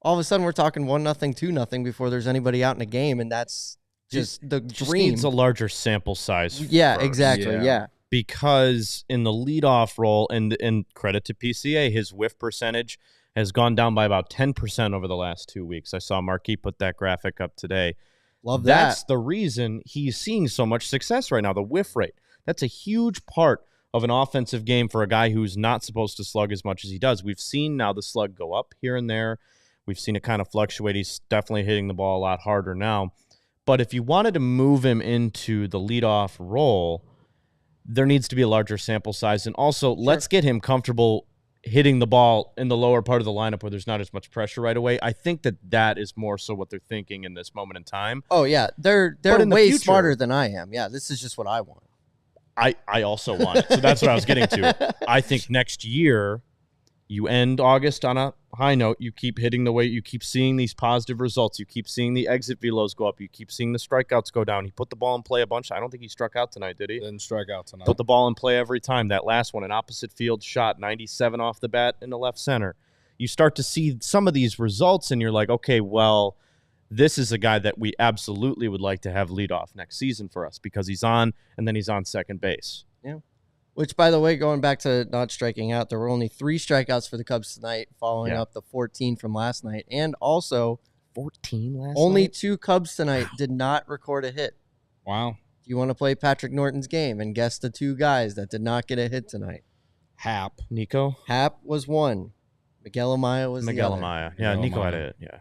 All of a sudden, we're talking 1-0, 2-0 before there's anybody out in a game, and that's just the dream. Just needs a larger sample size. Yeah, first. Exactly, yeah. Because in the leadoff role, and credit to PCA, his whiff percentage has gone down by about 10% over the last 2 weeks. I saw Marquis put that graphic up today. Love that. That's the reason he's seeing so much success right now, the whiff rate. That's a huge part of an offensive game for a guy who's not supposed to slug as much as he does. We've seen now the slug go up here and there. We've seen it kind of fluctuate. He's definitely hitting the ball a lot harder now. But if you wanted to move him into the leadoff role, there needs to be a larger sample size. And also, let's get him comfortable hitting the ball in the lower part of the lineup where there's not as much pressure right away. I think that is more so what they're thinking in this moment in time. Oh, yeah. They're way smarter than I am. Yeah, this is just what I want. I also want it. So that's what I was getting to. I think next year, you end August on a high note. You keep hitting the weight. You keep seeing these positive results. You keep seeing the exit velos go up. You keep seeing the strikeouts go down. He put the ball in play a bunch. I don't think he struck out tonight, did he? Didn't strike out tonight. Put the ball in play every time. That last one, an opposite field shot, 97 off the bat in the left center. You start to see some of these results, and you're like, okay, well, this is a guy that we absolutely would like to have lead off next season for us because he's on, and then he's on second base. Yeah. Which, by the way, going back to not striking out, there were only 3 strikeouts for the Cubs tonight, following up the 14 from last night. And also, 14 last only night? 2 Cubs tonight did not record a hit. Wow. Do you want to play Patrick Norton's game and guess the 2 guys that did not get a hit tonight? Hap. Nico? Hap was 1. Miguel Amaya was the other. Amaya. Yeah, Nico had it. Yeah.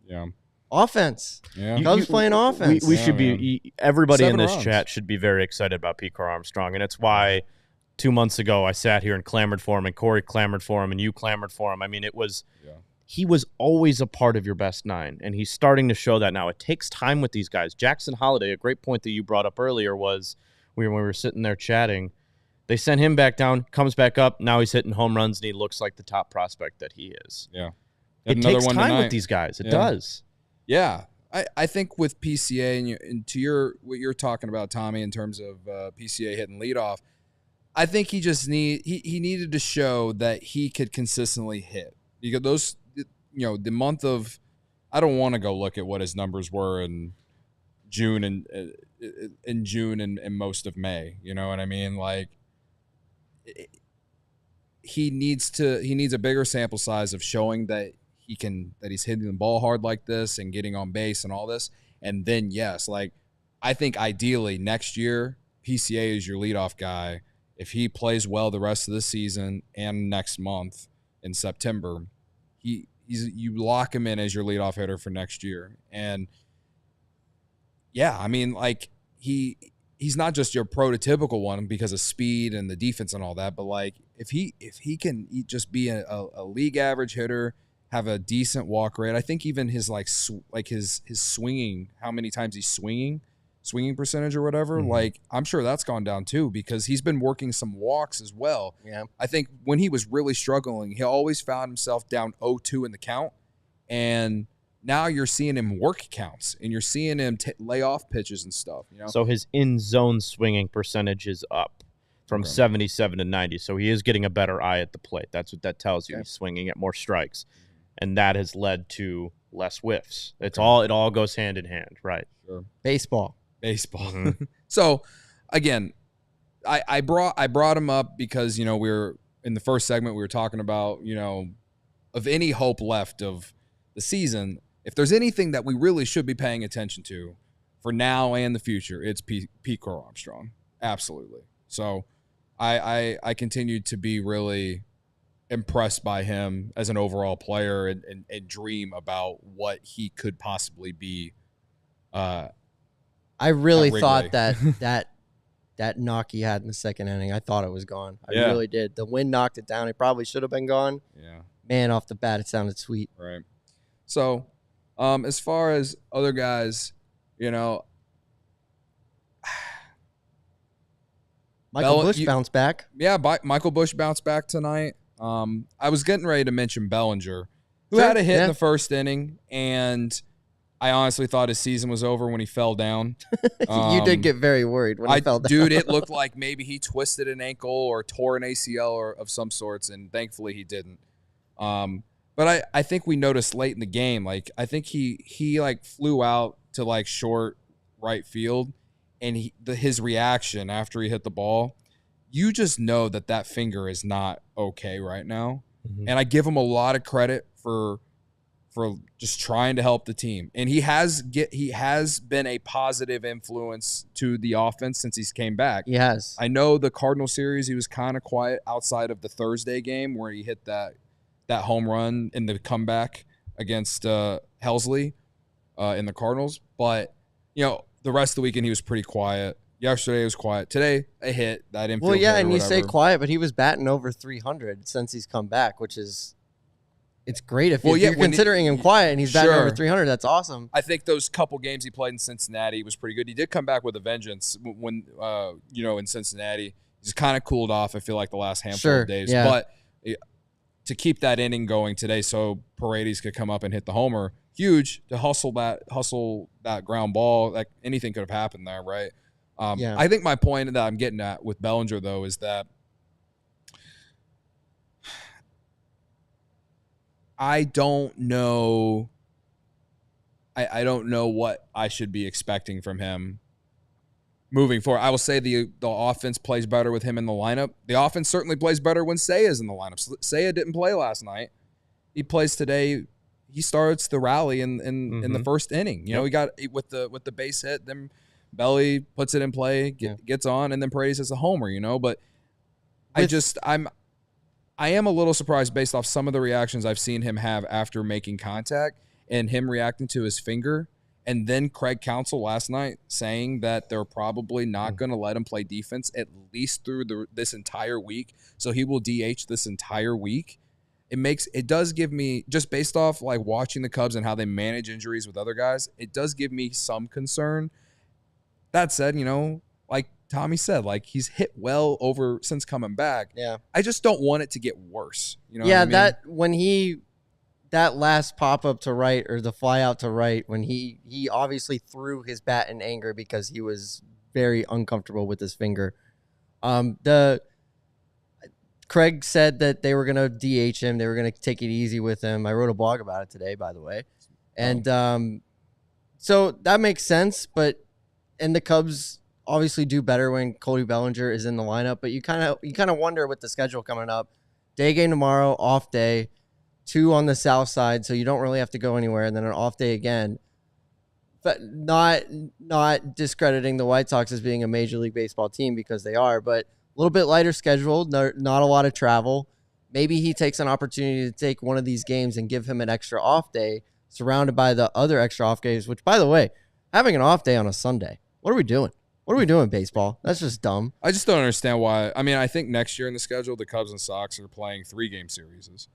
Yeah. Offense. Yeah. Cubs playing offense. We should be everybody 7 in this runs. chat should be very excited about Pete Crow-Armstrong, and it's why 2 months ago I sat here and clamored for him, and Corey clamored for him, and you clamored for him. I mean, he was always a part of your best 9, and he's starting to show that now. It takes time with these guys. Jackson Holliday, a great point that you brought up earlier was when we were sitting there chatting, they sent him back down, comes back up, now he's hitting home runs, and he looks like the top prospect that he is. Yeah. It takes time with these guys. It does. Yeah. I think with PCA and to what you're talking about, Tommy, in terms of PCA hitting leadoff, I think he just he needed to show that he could consistently hit. Because those, the month of, I don't want to go look at what his numbers were in June and most of May. You know what I mean? Like, he needs a bigger sample size of showing that he's hitting the ball hard like this and getting on base and all this. And then, yes, like, I think ideally next year, PCA is your leadoff guy. If he plays well the rest of the season and next month in September, you lock him in as your leadoff hitter for next year. And yeah, I mean, like, he's not just your prototypical one because of speed and the defense and all that, but like, if he can just be a league average hitter, have a decent walk rate. I think even his his swinging, how many times he's swinging percentage or whatever, like, I'm sure that's gone down too because he's been working some walks as well. Yeah. I think when he was really struggling, he always found himself down 0-2 in the count, and now you're seeing him work counts and you're seeing him lay off pitches and stuff. So his in-zone swinging percentage is up from 77 to 90. So he is getting a better eye at the plate. That's what that tells you. He's swinging at more strikes. And that has led to less whiffs. It all goes hand in hand, right? Sure. Baseball. Mm-hmm. So, again, I brought him up because, we were in the first segment, we were talking about, of any hope left of the season. If there's anything that we really should be paying attention to for now and the future, it's Pete Crow-Armstrong. Absolutely. So I continue to be really impressed by him as an overall player and dream about what he could possibly be. I really thought that knock he had in the second inning, I thought it was gone. I really did. The wind knocked it down. It probably should have been gone. Yeah. Man, off the bat, it sounded sweet. Right. So, as far as other guys, Michael Busch bounced back. Yeah, Michael Busch bounced back tonight. I was getting ready to mention Bellinger, who had a hit in the first inning, and I honestly thought his season was over when he fell down. You did get very worried when he fell down. Dude, it looked like maybe he twisted an ankle or tore an ACL or of some sorts, and thankfully he didn't. But I think we noticed late in the game, like, I think he like flew out to like short right field, and his reaction after he hit the ball, you just know that finger is not okay right now. Mm-hmm. And I give him a lot of credit for just trying to help the team. And he has been a positive influence to the offense since he's came back. He has. I know the Cardinal series, he was kind of quiet outside of the Thursday game where he hit that home run in the comeback against Helsley in the Cardinals. But, the rest of the weekend he was pretty quiet. Yesterday was quiet. Today, a hit. That infield hit or and you whatever. say quiet, but he was batting over 300 since he's come back, which is it's great if you're considering him quiet and he's batting over 300. That's awesome. I think those couple games he played in Cincinnati was pretty good. He did come back with a vengeance when in Cincinnati. He's kind of cooled off, I feel like, the last handful of days. Yeah. But to keep that inning going today so Paredes could come up and hit the homer, huge to hustle that ground ball. Like, anything could have happened there, right? I think my point that I'm getting at with Bellinger, though, is that I don't know what I should be expecting from him moving forward. I will say the offense plays better with him in the lineup. The offense certainly plays better when Seiya's in the lineup. Seiya didn't play last night. He plays today. He starts the rally in the first inning. He got with the base hit, then Belly puts it in play, gets on, and then Paredes has a homer, But I am a little surprised based off some of the reactions I've seen him have after making contact and him reacting to his finger. And then Craig Counsell last night saying that they're probably not going to let him play defense at least through this entire week. So he will DH this entire week. it does give me, just based off like watching the Cubs and how they manage injuries with other guys, it does give me some concern. That said, like Tommy said, like he's hit well over since coming back. Yeah. I just don't want it to get worse. You know yeah, what I mean? That last pop-up to right, or the fly out to right, when he obviously threw his bat in anger because he was very uncomfortable with his finger. Craig said that they were going to DH him. They were going to take it easy with him. I wrote a blog about it today, by the way. And so that makes sense, and the Cubs obviously do better when Cody Bellinger is in the lineup, but you kind of wonder with the schedule coming up. Day game tomorrow, off day, 2 on the south side, so you don't really have to go anywhere, and then an off day again. But not discrediting the White Sox as being a Major League Baseball team, because they are, but a little bit lighter schedule, not a lot of travel. Maybe he takes an opportunity to take one of these games and give him an extra off day, surrounded by the other extra off days, which, by the way, having an off day on a Sunday, what are we doing? What are we doing, baseball? That's just dumb. I just don't understand why. I mean, I think next year in the schedule, the Cubs and Sox are playing 3-game series.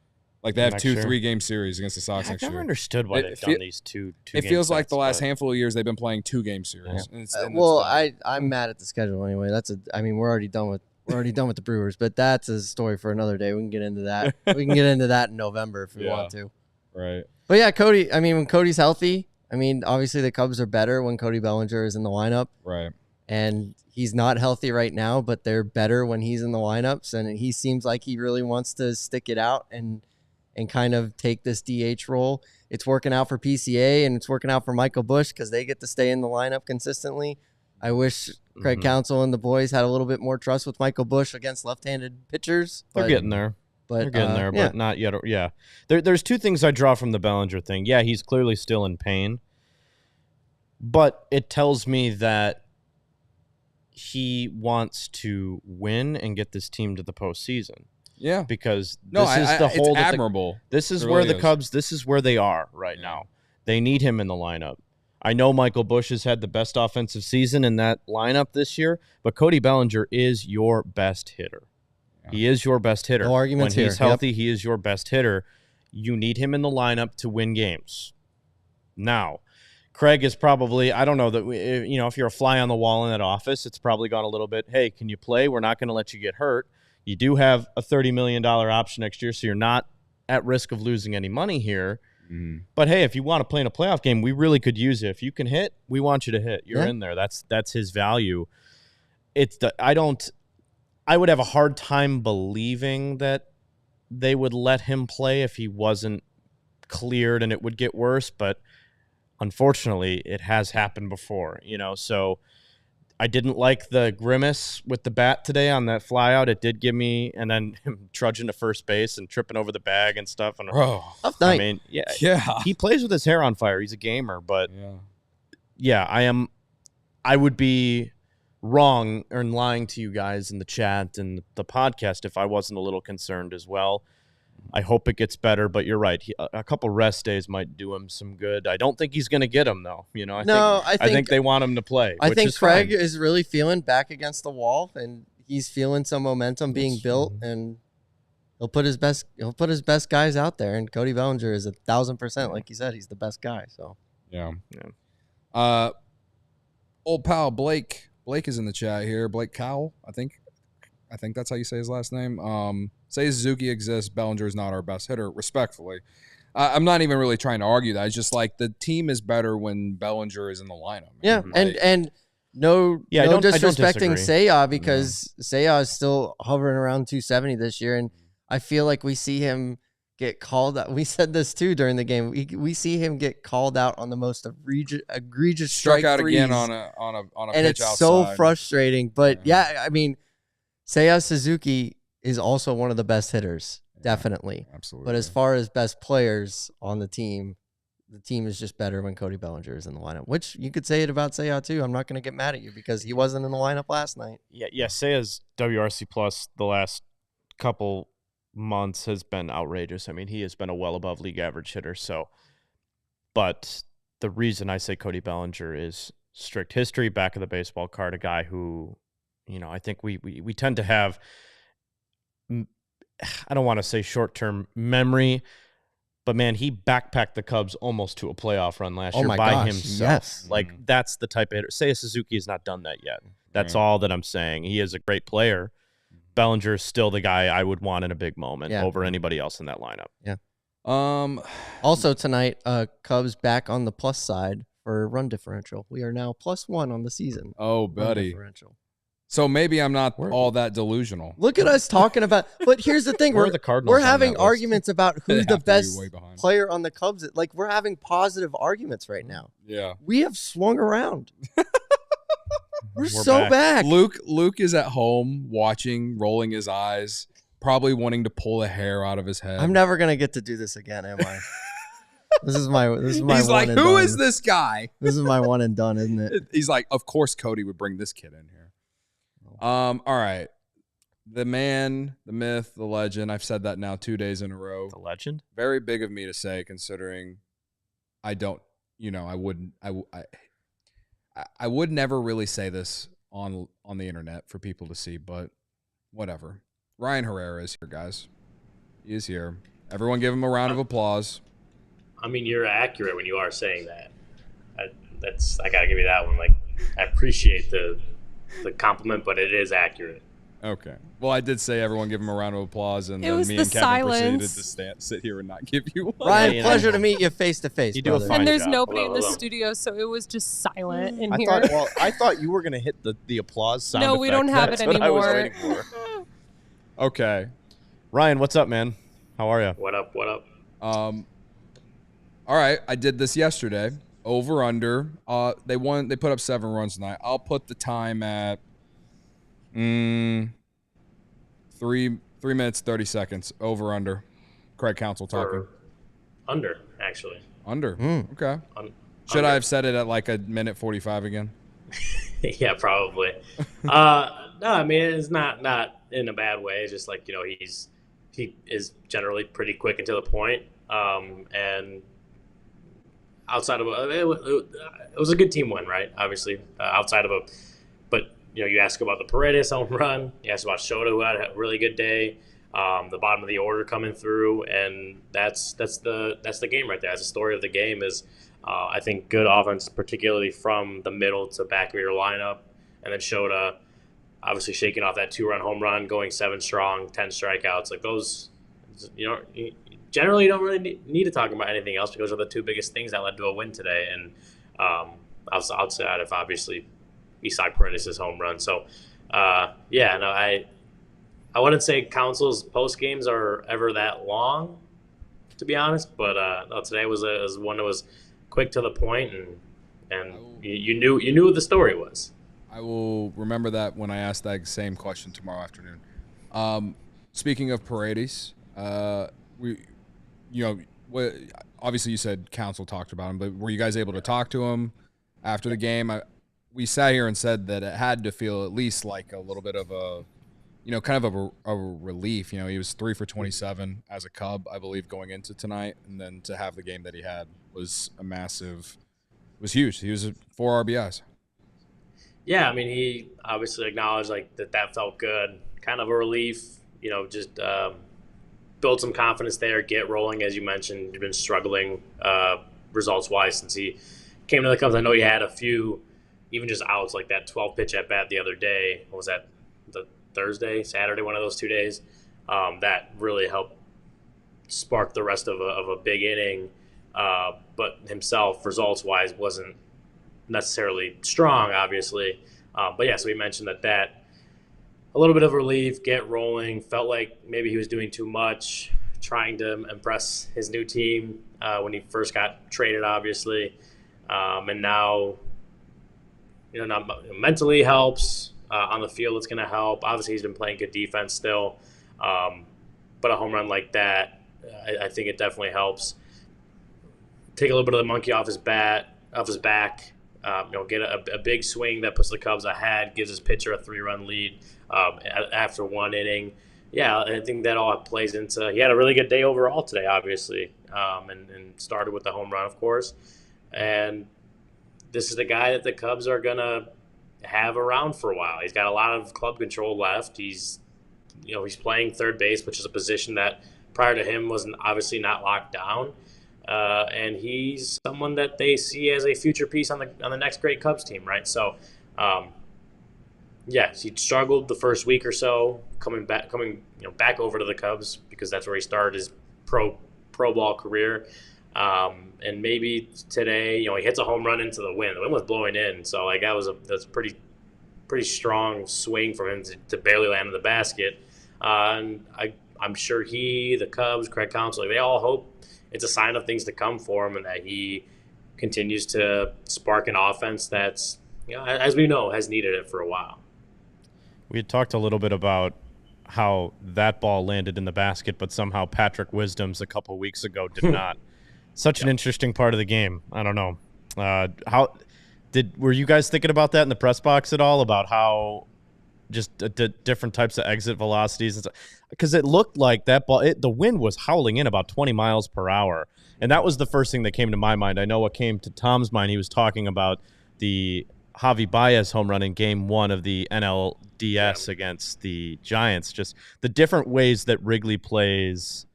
Like they have 2 3-game series against the Sox next year. I've never understood why they've done these two. It feels like the last handful of years they've been playing 2-game series. Yeah. I'm mad at the schedule anyway. We're already done with the Brewers, but that's a story for another day. We can get into that. We can get into that in November if we want to. Right. But yeah, Cody. I mean, when Cody's healthy, obviously the Cubs are better when Cody Bellinger is in the lineup. Right. And he's not healthy right now, but they're better when he's in the lineups, and he seems like he really wants to stick it out and kind of take this DH role. It's working out for PCA, and it's working out for Michael Busch because they get to stay in the lineup consistently. I wish Craig Counsell and the boys had a little bit more trust with Michael Busch against left-handed pitchers. They're getting there. But not yet. Yeah. There's 2 things I draw from the Bellinger thing. Yeah, he's clearly still in pain, but it tells me that he wants to win and get this team to the postseason. Yeah, because it's admirable. This is where the Cubs. This is where they are right now. They need him in the lineup. I know Michael Busch has had the best offensive season in that lineup this year, but Cody Bellinger is your best hitter. Yeah. He is your best hitter. No arguments when here. He's healthy, he is your best hitter. You need him in the lineup to win games. Now, Craig is probably, I don't know, that if you're a fly on the wall in that office, it's probably gone a little bit, hey, can you play? We're not going to let you get hurt. You do have a $30 million option next year, so you're not at risk of losing any money here. Mm-hmm. But, hey, if you want to play in a playoff game, we really could use it. If you can hit, we want you to hit. You're in there. That's his value. I would have a hard time believing that they would let him play if he wasn't cleared and it would get worse, but unfortunately, it has happened before, so I didn't like the grimace with the bat today on that fly out. It did give me, and then him trudging to first base and tripping over the bag and stuff. And tough night. I mean, he plays with his hair on fire. He's a gamer, but I would be wrong or lying to you guys in the chat and the podcast if I wasn't a little concerned as well. I hope it gets better, but you're right. A couple rest days might do him some good. I don't think he's going to get them, though. I think they want him to play. I think Craig is really feeling back against the wall, and he's feeling some momentum being built, and he'll put his best guys out there. And Cody Bellinger is 1,000%, like you said, he's the best guy. So old pal Blake is in the chat here. Blake Cowell, I think that's how you say his last name. Say Suzuki exists, Bellinger is not our best hitter, respectfully. I'm not even really trying to argue that. It's just like the team is better when Bellinger is in the lineup. Yeah, and no disrespecting Seiya, because Seiya is still hovering around 270 this year, and I feel like we see him get called out. We said this too during the game. We see him get called out on the most egregious strike out threes. Again on a and pitch it's outside. So frustrating. But I mean, Seiya Suzuki is also one of the best hitters, definitely. Absolutely. But as far as best players on the team is just better when Cody Bellinger is in the lineup, which you could say it about Seiya too. I'm not going to get mad at you because he wasn't in the lineup last night. Yeah. Seiya's WRC plus the last couple months has been outrageous. I mean, he has been a well above league average hitter. So, but the reason I say Cody Bellinger is strict history, back of the baseball card, a guy who, I think we tend to have I don't want to say short-term memory, but man, he backpacked the Cubs almost to a playoff run last year by himself. Yes. Like, that's the type of hitter. Seiya Suzuki has not done that yet. That's all that I'm saying. He is a great player. Bellinger is still the guy I would want in a big moment over anybody else in that lineup. Yeah. Also tonight, Cubs back on the plus side for run differential. We are now +1 on the season. Oh, buddy. So maybe I'm not all that delusional. Look at us talking about. But here's the thing: we're having arguments about who's the best player on the Cubs. Like, we're having positive arguments right now. Yeah, we have swung around. we're so back. Luke is at home watching, rolling his eyes, probably wanting to pull a hair out of his head. I'm never gonna get to do this again, am I? This is my. He's like, one and who done. is this guy? This is my one and done, isn't it? He's like, of course Cody would bring this kid in here. All right. The man, the myth, the legend. I've said that now 2 days in a row. The legend? Very big of me to say, considering I don't, I would never really say this on the internet for people to see, but whatever. Ryan Herrera is here, guys. He is here. Everyone give him a round of applause. I mean, you're accurate when you are saying that. I gotta give you that one. Like, I appreciate the compliment, but it is accurate. Okay. Well, I did say everyone give him a round of applause, and then me and Kevin proceeded to sit here and not give you one. Ryan, pleasure to meet you face to face. You do a fine And there's job. nobody in the studio, so it was just silent in here. I thought you were going to hit the applause sound No, we effect. don't have That's it what anymore. I was waiting for. Okay. Ryan, what's up, man? How are you? What up? All right. I did this yesterday. Over under. They won. They put up 7 runs tonight. I'll put the time at 3 minutes 30 seconds. Over under. Craig Counsell talking. Under, actually. Under. Okay. Should I have said it at like a minute 45 again? Yeah, probably. No, I mean, it's not in a bad way. It's just like, he is generally pretty quick and to the point. And outside of it was a good team win, right? Obviously, outside of but you ask about the Paredes home run. You ask about Shota, who had a really good day. The bottom of the order coming through, and that's the game right there. That's the story of the game. Is I think good offense, particularly from the middle to back of your lineup, and then Shota obviously shaking off that 2-run home run, going 7 strong, 10 strikeouts. Like those, generally, you don't really need to talk about anything else because those are the 2 biggest things that led to a win today. And outside of obviously Isaac Paredes' home run. So, I wouldn't say Counsell's post games are ever that long, to be honest. But today was one that was quick to the point, and you knew what the story was. I will remember that when I ask that same question tomorrow afternoon. Speaking of Paredes, obviously you said Counsell talked about him, but were you guys able to talk to him after the game? We sat here and said that it had to feel at least like a little bit of a, kind of a relief. He was 3 for 27 as a Cub, I believe, going into tonight, and then to have the game that he had was huge. He was 4 RBIs. Yeah, I mean, he obviously acknowledged that felt good, kind of a relief. Just build some confidence there, get rolling. As you mentioned, you've been struggling results-wise since he came to the Cubs. I know he had a few, even just outs, like that 12-pitch at-bat the other day. What was that, the Saturday, one of those 2 days? That really helped spark the rest of a big inning. But himself, results-wise, wasn't necessarily strong, obviously. But yeah, so we mentioned that a little bit of relief, get rolling, felt like maybe he was doing too much, trying to impress his new team when he first got traded, obviously. And now, mentally helps. On the field, it's going to help. Obviously, he's been playing good defense still. But a home run like that, I think it definitely helps. Take a little bit of the monkey off his back. Get a big swing that puts the Cubs ahead, gives his pitcher a 3-run lead after 1 inning. Yeah, I think that all plays into. He had a really good day overall today, obviously, and started with the home run, of course. And this is the guy that the Cubs are gonna have around for a while. He's got a lot of club control left. He's he's playing third base, which is a position that prior to him was obviously not locked down. And he's someone that they see as a future piece on the next great Cubs team, right? So, he struggled the first week or so coming back over to the Cubs because that's where he started his pro ball career. And maybe today, he hits a home run into the wind. The wind was blowing in, so like that's a pretty strong swing from him to barely land in the basket. And I'm sure the Cubs, Craig Counsell, they all hope it's a sign of things to come for him and that he continues to spark an offense that's, as we know, has needed it for a while. We had talked a little bit about how that ball landed in the basket, but somehow Patrick Wisdom's a couple weeks ago did not. Such an interesting part of the game. I don't know. Were you guys thinking about that in the press box at all, about how just different types of exit velocities and stuff? Because it looked like that ball, the wind was howling in about 20 miles per hour. And that was the first thing that came to my mind. I know what came to Tom's mind. He was talking about the Javi Baez home run in game 1 of the NLDS against the Giants. Just the different ways that Wrigley plays,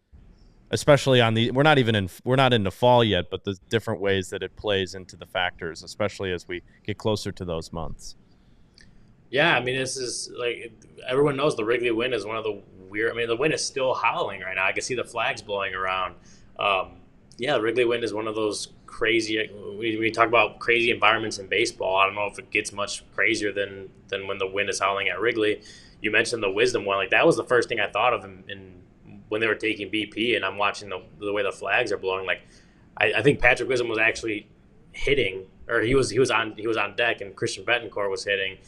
especially on we're not into fall yet, but the different ways that it plays into the factors, especially as we get closer to those months. Yeah, this is like everyone knows the Wrigley wind is one of the weird. The wind is still howling right now. I can see the flags blowing around. The Wrigley wind is one of those crazy. We talk about crazy environments in baseball. I don't know if it gets much crazier than when the wind is howling at Wrigley. You mentioned the Wisdom one. Like that was the first thing I thought of when they were taking BP, and I'm watching the way the flags are blowing. Like I think Patrick Wisdom was actually hitting, or he was on deck, and Christian Betancourt was hitting.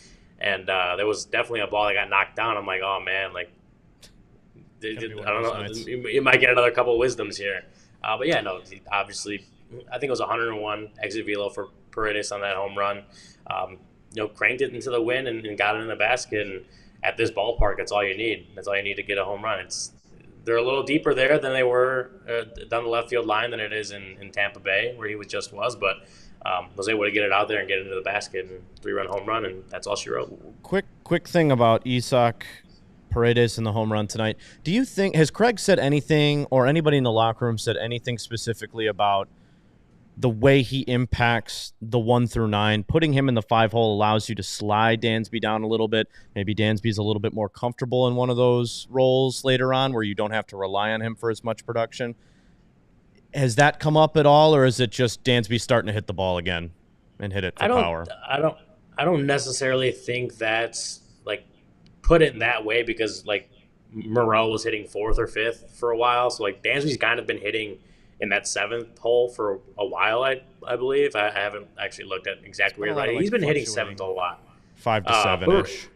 And there was definitely a ball that got knocked down. I'm like, oh man, like I don't know, you might get another couple of Wisdoms here. Obviously, I think it was 101 exit velo for Paredes on that home run. Cranked it into the wind and got it in the basket. And at this ballpark, that's all you need. That's all you need to get a home run. They're a little deeper there than they were down the left field line than it is in Tampa Bay, where he was, but was able to get it out there and get it into the basket and 3-run home run, and that's all she wrote. Quick thing about Isak Paredes in the home run tonight. Do you think, has Craig said anything, or anybody in the locker room said anything specifically about the way he impacts the 1 through 9? Putting him in the 5-hole allows you to slide Dansby down a little bit. Maybe Dansby's a little bit more comfortable in one of those roles later on where you don't have to rely on him for as much production. Has that come up at all, or is it just Dansby starting to hit the ball again and hit it for power? I don't necessarily think that's like put it in that way, because like Morel was hitting 4th or 5th for a while, so like Dansby's kind of been hitting in that 7th hole for a while. I believe I haven't actually looked at exactly where he's been hitting 7th a lot, 5 to 7-ish.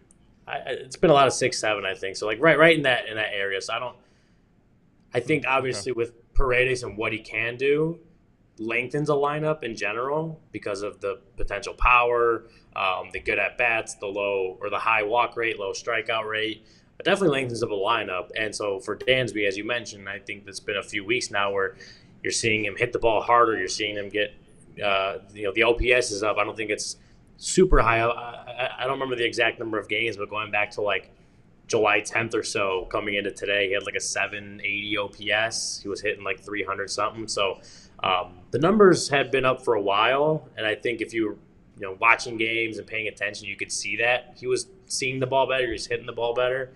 It's been a lot of 6-7, I think. So like right in that area. So I think obviously with Paredes and what he can do, lengthens a lineup in general because of the potential power, the good at bats, the low or the high walk rate, low strikeout rate. It definitely lengthens up a lineup. And so for Dansby, as you mentioned, I think it's been a few weeks now where you're seeing him hit the ball harder. You're seeing him get, the OPS is up. I don't think it's super high. I don't remember the exact number of games, but going back to like July 10th or so, coming into today, he had like a 780 OPS. He was hitting like 300 something. So the numbers had been up for a while, and I think if you were watching games and paying attention, you could see that he was seeing the ball better. He was hitting the ball better,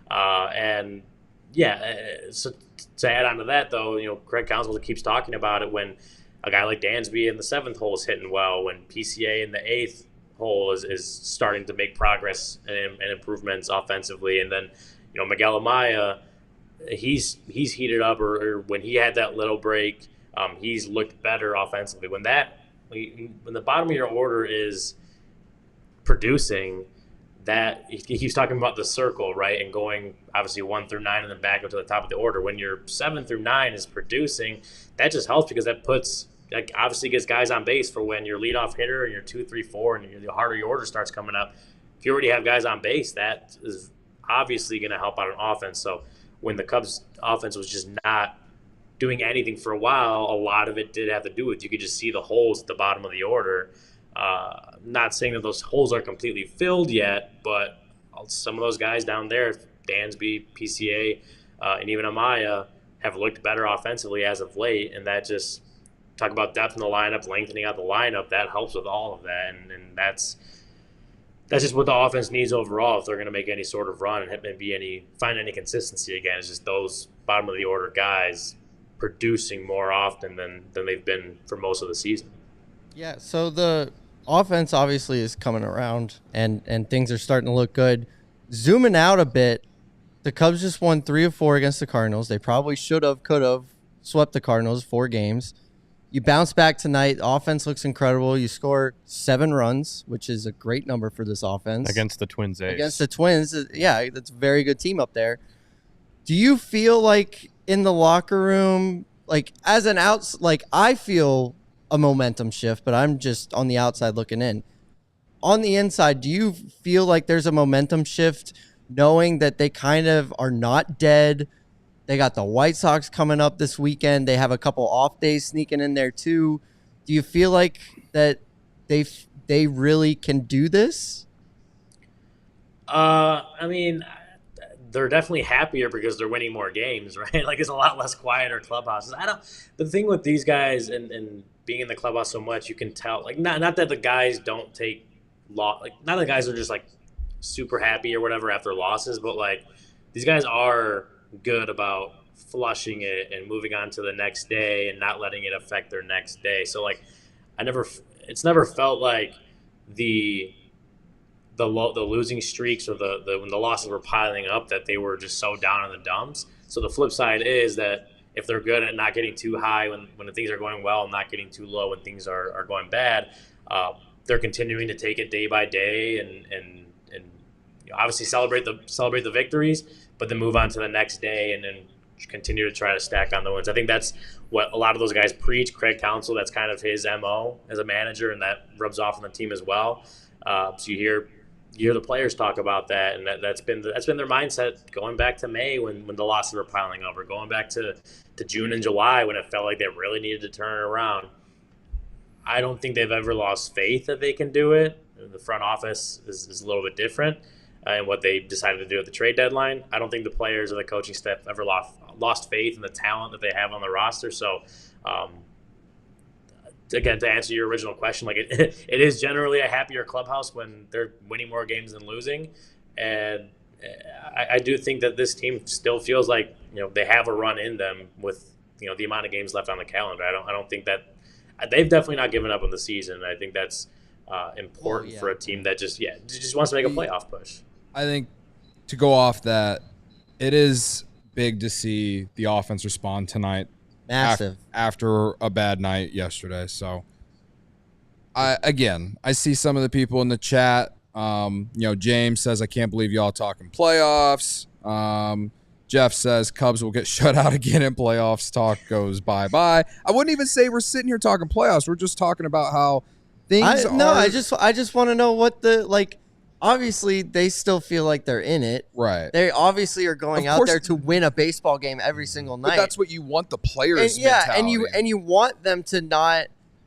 so to add on to that, though, Craig Counsell keeps talking about it when a guy like Dansby in the 7th hole is hitting well, when PCA in the 8th hole is starting to make progress and improvements offensively, and then Miguel Amaya, he's heated up, or when he had that little break, he's looked better offensively. When the bottom of your order is producing, that he keeps talking about the circle, right, and going obviously 1 through 9 and then back up to the top of the order. When your 7 through 9 is producing, that just helps, because that obviously gets guys on base for when your leadoff hitter and your 2, 3, 4 and the harder your order starts coming up. If you already have guys on base, that is obviously going to help out an offense. So when the Cubs offense was just not doing anything for a while, a lot of it did have to do with, you could just see the holes at the bottom of the order. Not saying that those holes are completely filled yet, but some of those guys down there Dansby, PCA, and even Amaya have looked better offensively as of late, and that just talk about depth in the lineup, lengthening out the lineup, that helps with all of that, and that's just what the offense needs overall if they're going to make any sort of run and find any consistency again. It's just those bottom of the order guys producing more often than they've been for most of the season. Yeah, so the offense obviously is coming around and things are starting to look good. Zooming out a bit, the Cubs just won 3 of 4 against the Cardinals. They probably could have swept the Cardinals 4 games. You bounce back tonight. The offense looks incredible. You score 7 runs, which is a great number for this offense. Against the Twins. Against the Twins, yeah, that's a very good team up there. Do you feel like in the locker room, like as an I feel a momentum shift, but I'm just on the outside looking in. On the inside, do you feel like there's a momentum shift knowing that they kind of are not dead? They got the White Sox coming up this weekend. They have a couple off days sneaking in there too. Do you feel like that they really can do this? I mean, they're definitely happier because they're winning more games, right? Like it's a lot less quieter clubhouses. The thing with these guys and being in the clubhouse so much, you can tell. Like not that the guys don't take not the guys are just like super happy or whatever after losses, but like these guys are good about flushing it and moving on to the next day and not letting it affect their next day. So like it's never felt like the losing streaks or when the losses were piling up that they were just so down in the dumps. So the flip side is that if they're good at not getting too high when things are going well and not getting too low when things are going bad, they're continuing to take it day by day and obviously celebrate the victories, but then move on to the next day and then continue to try to stack on the wins. I think that's what a lot of those guys preach. Craig Counsell, that's kind of his MO as a manager, and that rubs off on the team as well. So you hear the players talk about that, and that's been their mindset going back to May when the losses were piling up, or going back to June and July when it felt like they really needed to turn it around. I don't think they've ever lost faith that they can do it. The front office is a little bit different in what they decided to do at the trade deadline. I don't think the players or the coaching staff ever lost faith in the talent that they have on the roster. So, again, to answer your original question, like it is generally a happier clubhouse when they're winning more games than losing. And I do think that this team still feels like, they have a run in them with, the amount of games left on the calendar. I don't think that they've definitely not given up on the season. I think that's important for a team that just wants to make a playoff push. I think to go off that, it is big to see the offense respond tonight. Massive. After a bad night yesterday. So, I see some of the people in the chat. James says, I can't believe y'all talking playoffs. Jeff says, Cubs will get shut out again in playoffs. Talk goes bye-bye. I wouldn't even say we're sitting here talking playoffs. We're just talking about how things are. No, I just want to know what obviously they still feel like they're in it. Right. They obviously are going out there to win a baseball game every single night. But that's what you want the players mentality. and you want them to not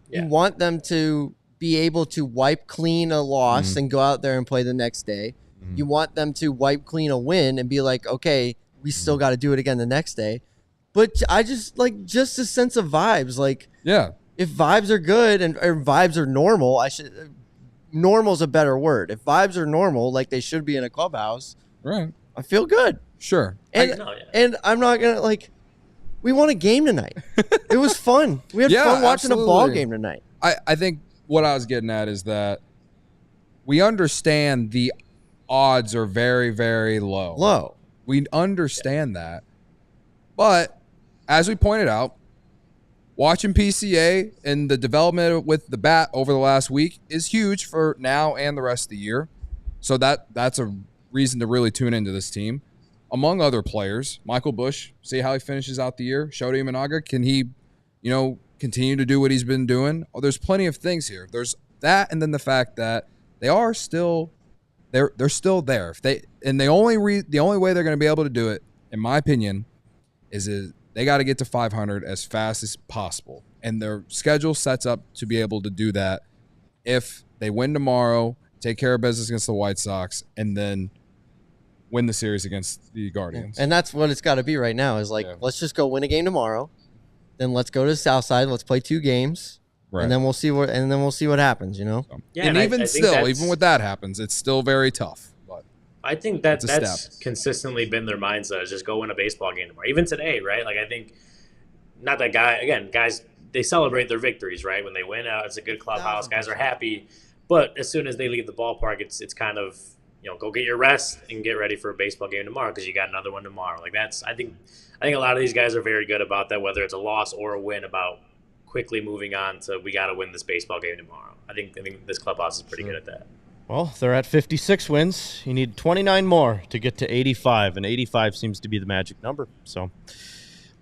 you want them to be able to wipe clean a loss and go out there and play the next day. You want them to wipe clean a win and be like, okay, we still got to do it again the next day. But I just just a sense of vibes. If vibes are good or vibes are normal, normal's a better word. If vibes are normal, like they should be in a clubhouse, right? I feel good. Sure. And I'm not gonna we won a game tonight. It was fun. We had fun watching a ball game tonight. I think what I was getting at is that we understand the odds are very, very low. We understand that. But as we pointed out, watching PCA and the development with the bat over the last week is huge for now and the rest of the year. So that's a reason to really tune into this team. Among other players, Michael Busch, see how he finishes out the year. Shota Imanaga, can he, continue to do what he's been doing? Oh, there's plenty of things here. There's that, and then the fact that they are still they're still there. The only way they're going to be able to do it, in my opinion, is they got to get to 500 as fast as possible. And their schedule sets up to be able to do that if they win tomorrow, take care of business against the White Sox, and then win the series against the Guardians. And that's what it's got to be right now is like, let's just go win a game tomorrow. Then let's go to the South Side. Let's play 2 games. Right. And then we'll see what happens, you know? Yeah, and even still, even when that happens, it's still very tough. But I think that's consistently been their mindset is just go win a baseball game tomorrow. Even today, right? Like I think not that guys they celebrate their victories, right? When they win out, it's a good clubhouse. Guys are happy. But as soon as they leave the ballpark, it's kind of, you know, go get your rest and get ready for a baseball game tomorrow because you got another one tomorrow. Like I think a lot of these guys are very good about that, whether it's a loss or a win, about quickly moving on to we got to win this baseball game tomorrow. I think this clubhouse is pretty good at that. Well, they're at 56 wins. You need 29 more to get to 85, and 85 seems to be the magic number. So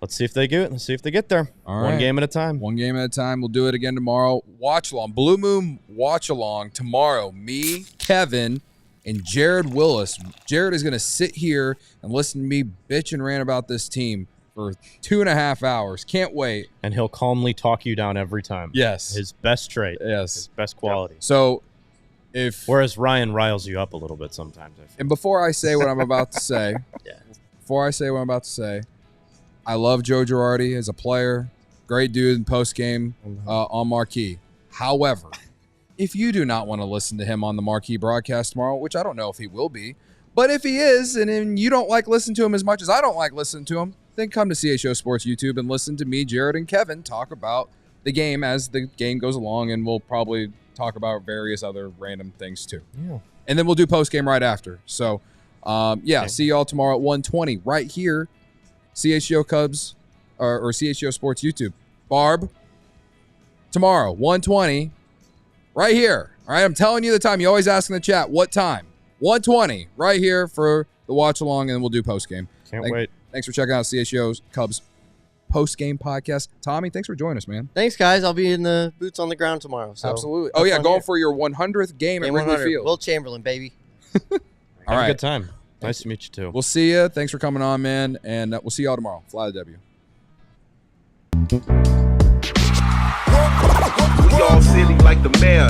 let's see if they do it. Let's see if they get there. All right. One game at a time. One game at a time. We'll do it again tomorrow. Watch along. Blue Moon watch along tomorrow. Me, Kevin, and Jared Willis. Jared is going to sit here and listen to me bitch and rant about this team for 2.5 hours. Can't wait. And he'll calmly talk you down every time. Yes. His best trait. Yes. His best quality. So whereas Ryan riles you up a little bit sometimes. And before I say what I'm about to say, I love Joe Girardi as a player. Great dude in post-game on Marquee. However, if you do not want to listen to him on the Marquee broadcast tomorrow, which I don't know if he will be, but if he is, and you don't like listening to him as much as I don't like listening to him, then come to CHGO Sports YouTube and listen to me, Jared, and Kevin talk about the game as the game goes along, and we'll probably talk about various other random things too. Yeah. And then we'll do post-game right after. So, see y'all tomorrow at 1:20 right here, CHGO Cubs or CHGO Sports YouTube. Barb, tomorrow, 1:20 right here. All right, I'm telling you the time. You always ask in the chat, what time? 1:20 right here for the watch along, and then we'll do post-game. Can't wait. Thanks for checking out CHGO Cubs post-game podcast. Tommy, thanks for joining us, man. Thanks, guys. I'll be in the boots on the ground tomorrow. So absolutely. Oh, yeah, going for your 100th game at Wrigley Field. Will Chamberlain, baby. All right. Have a good time. Nice to meet you, too. We'll see you. Thanks for coming on, man, and we'll see y'all tomorrow. Fly the W. We all silly like the mayor.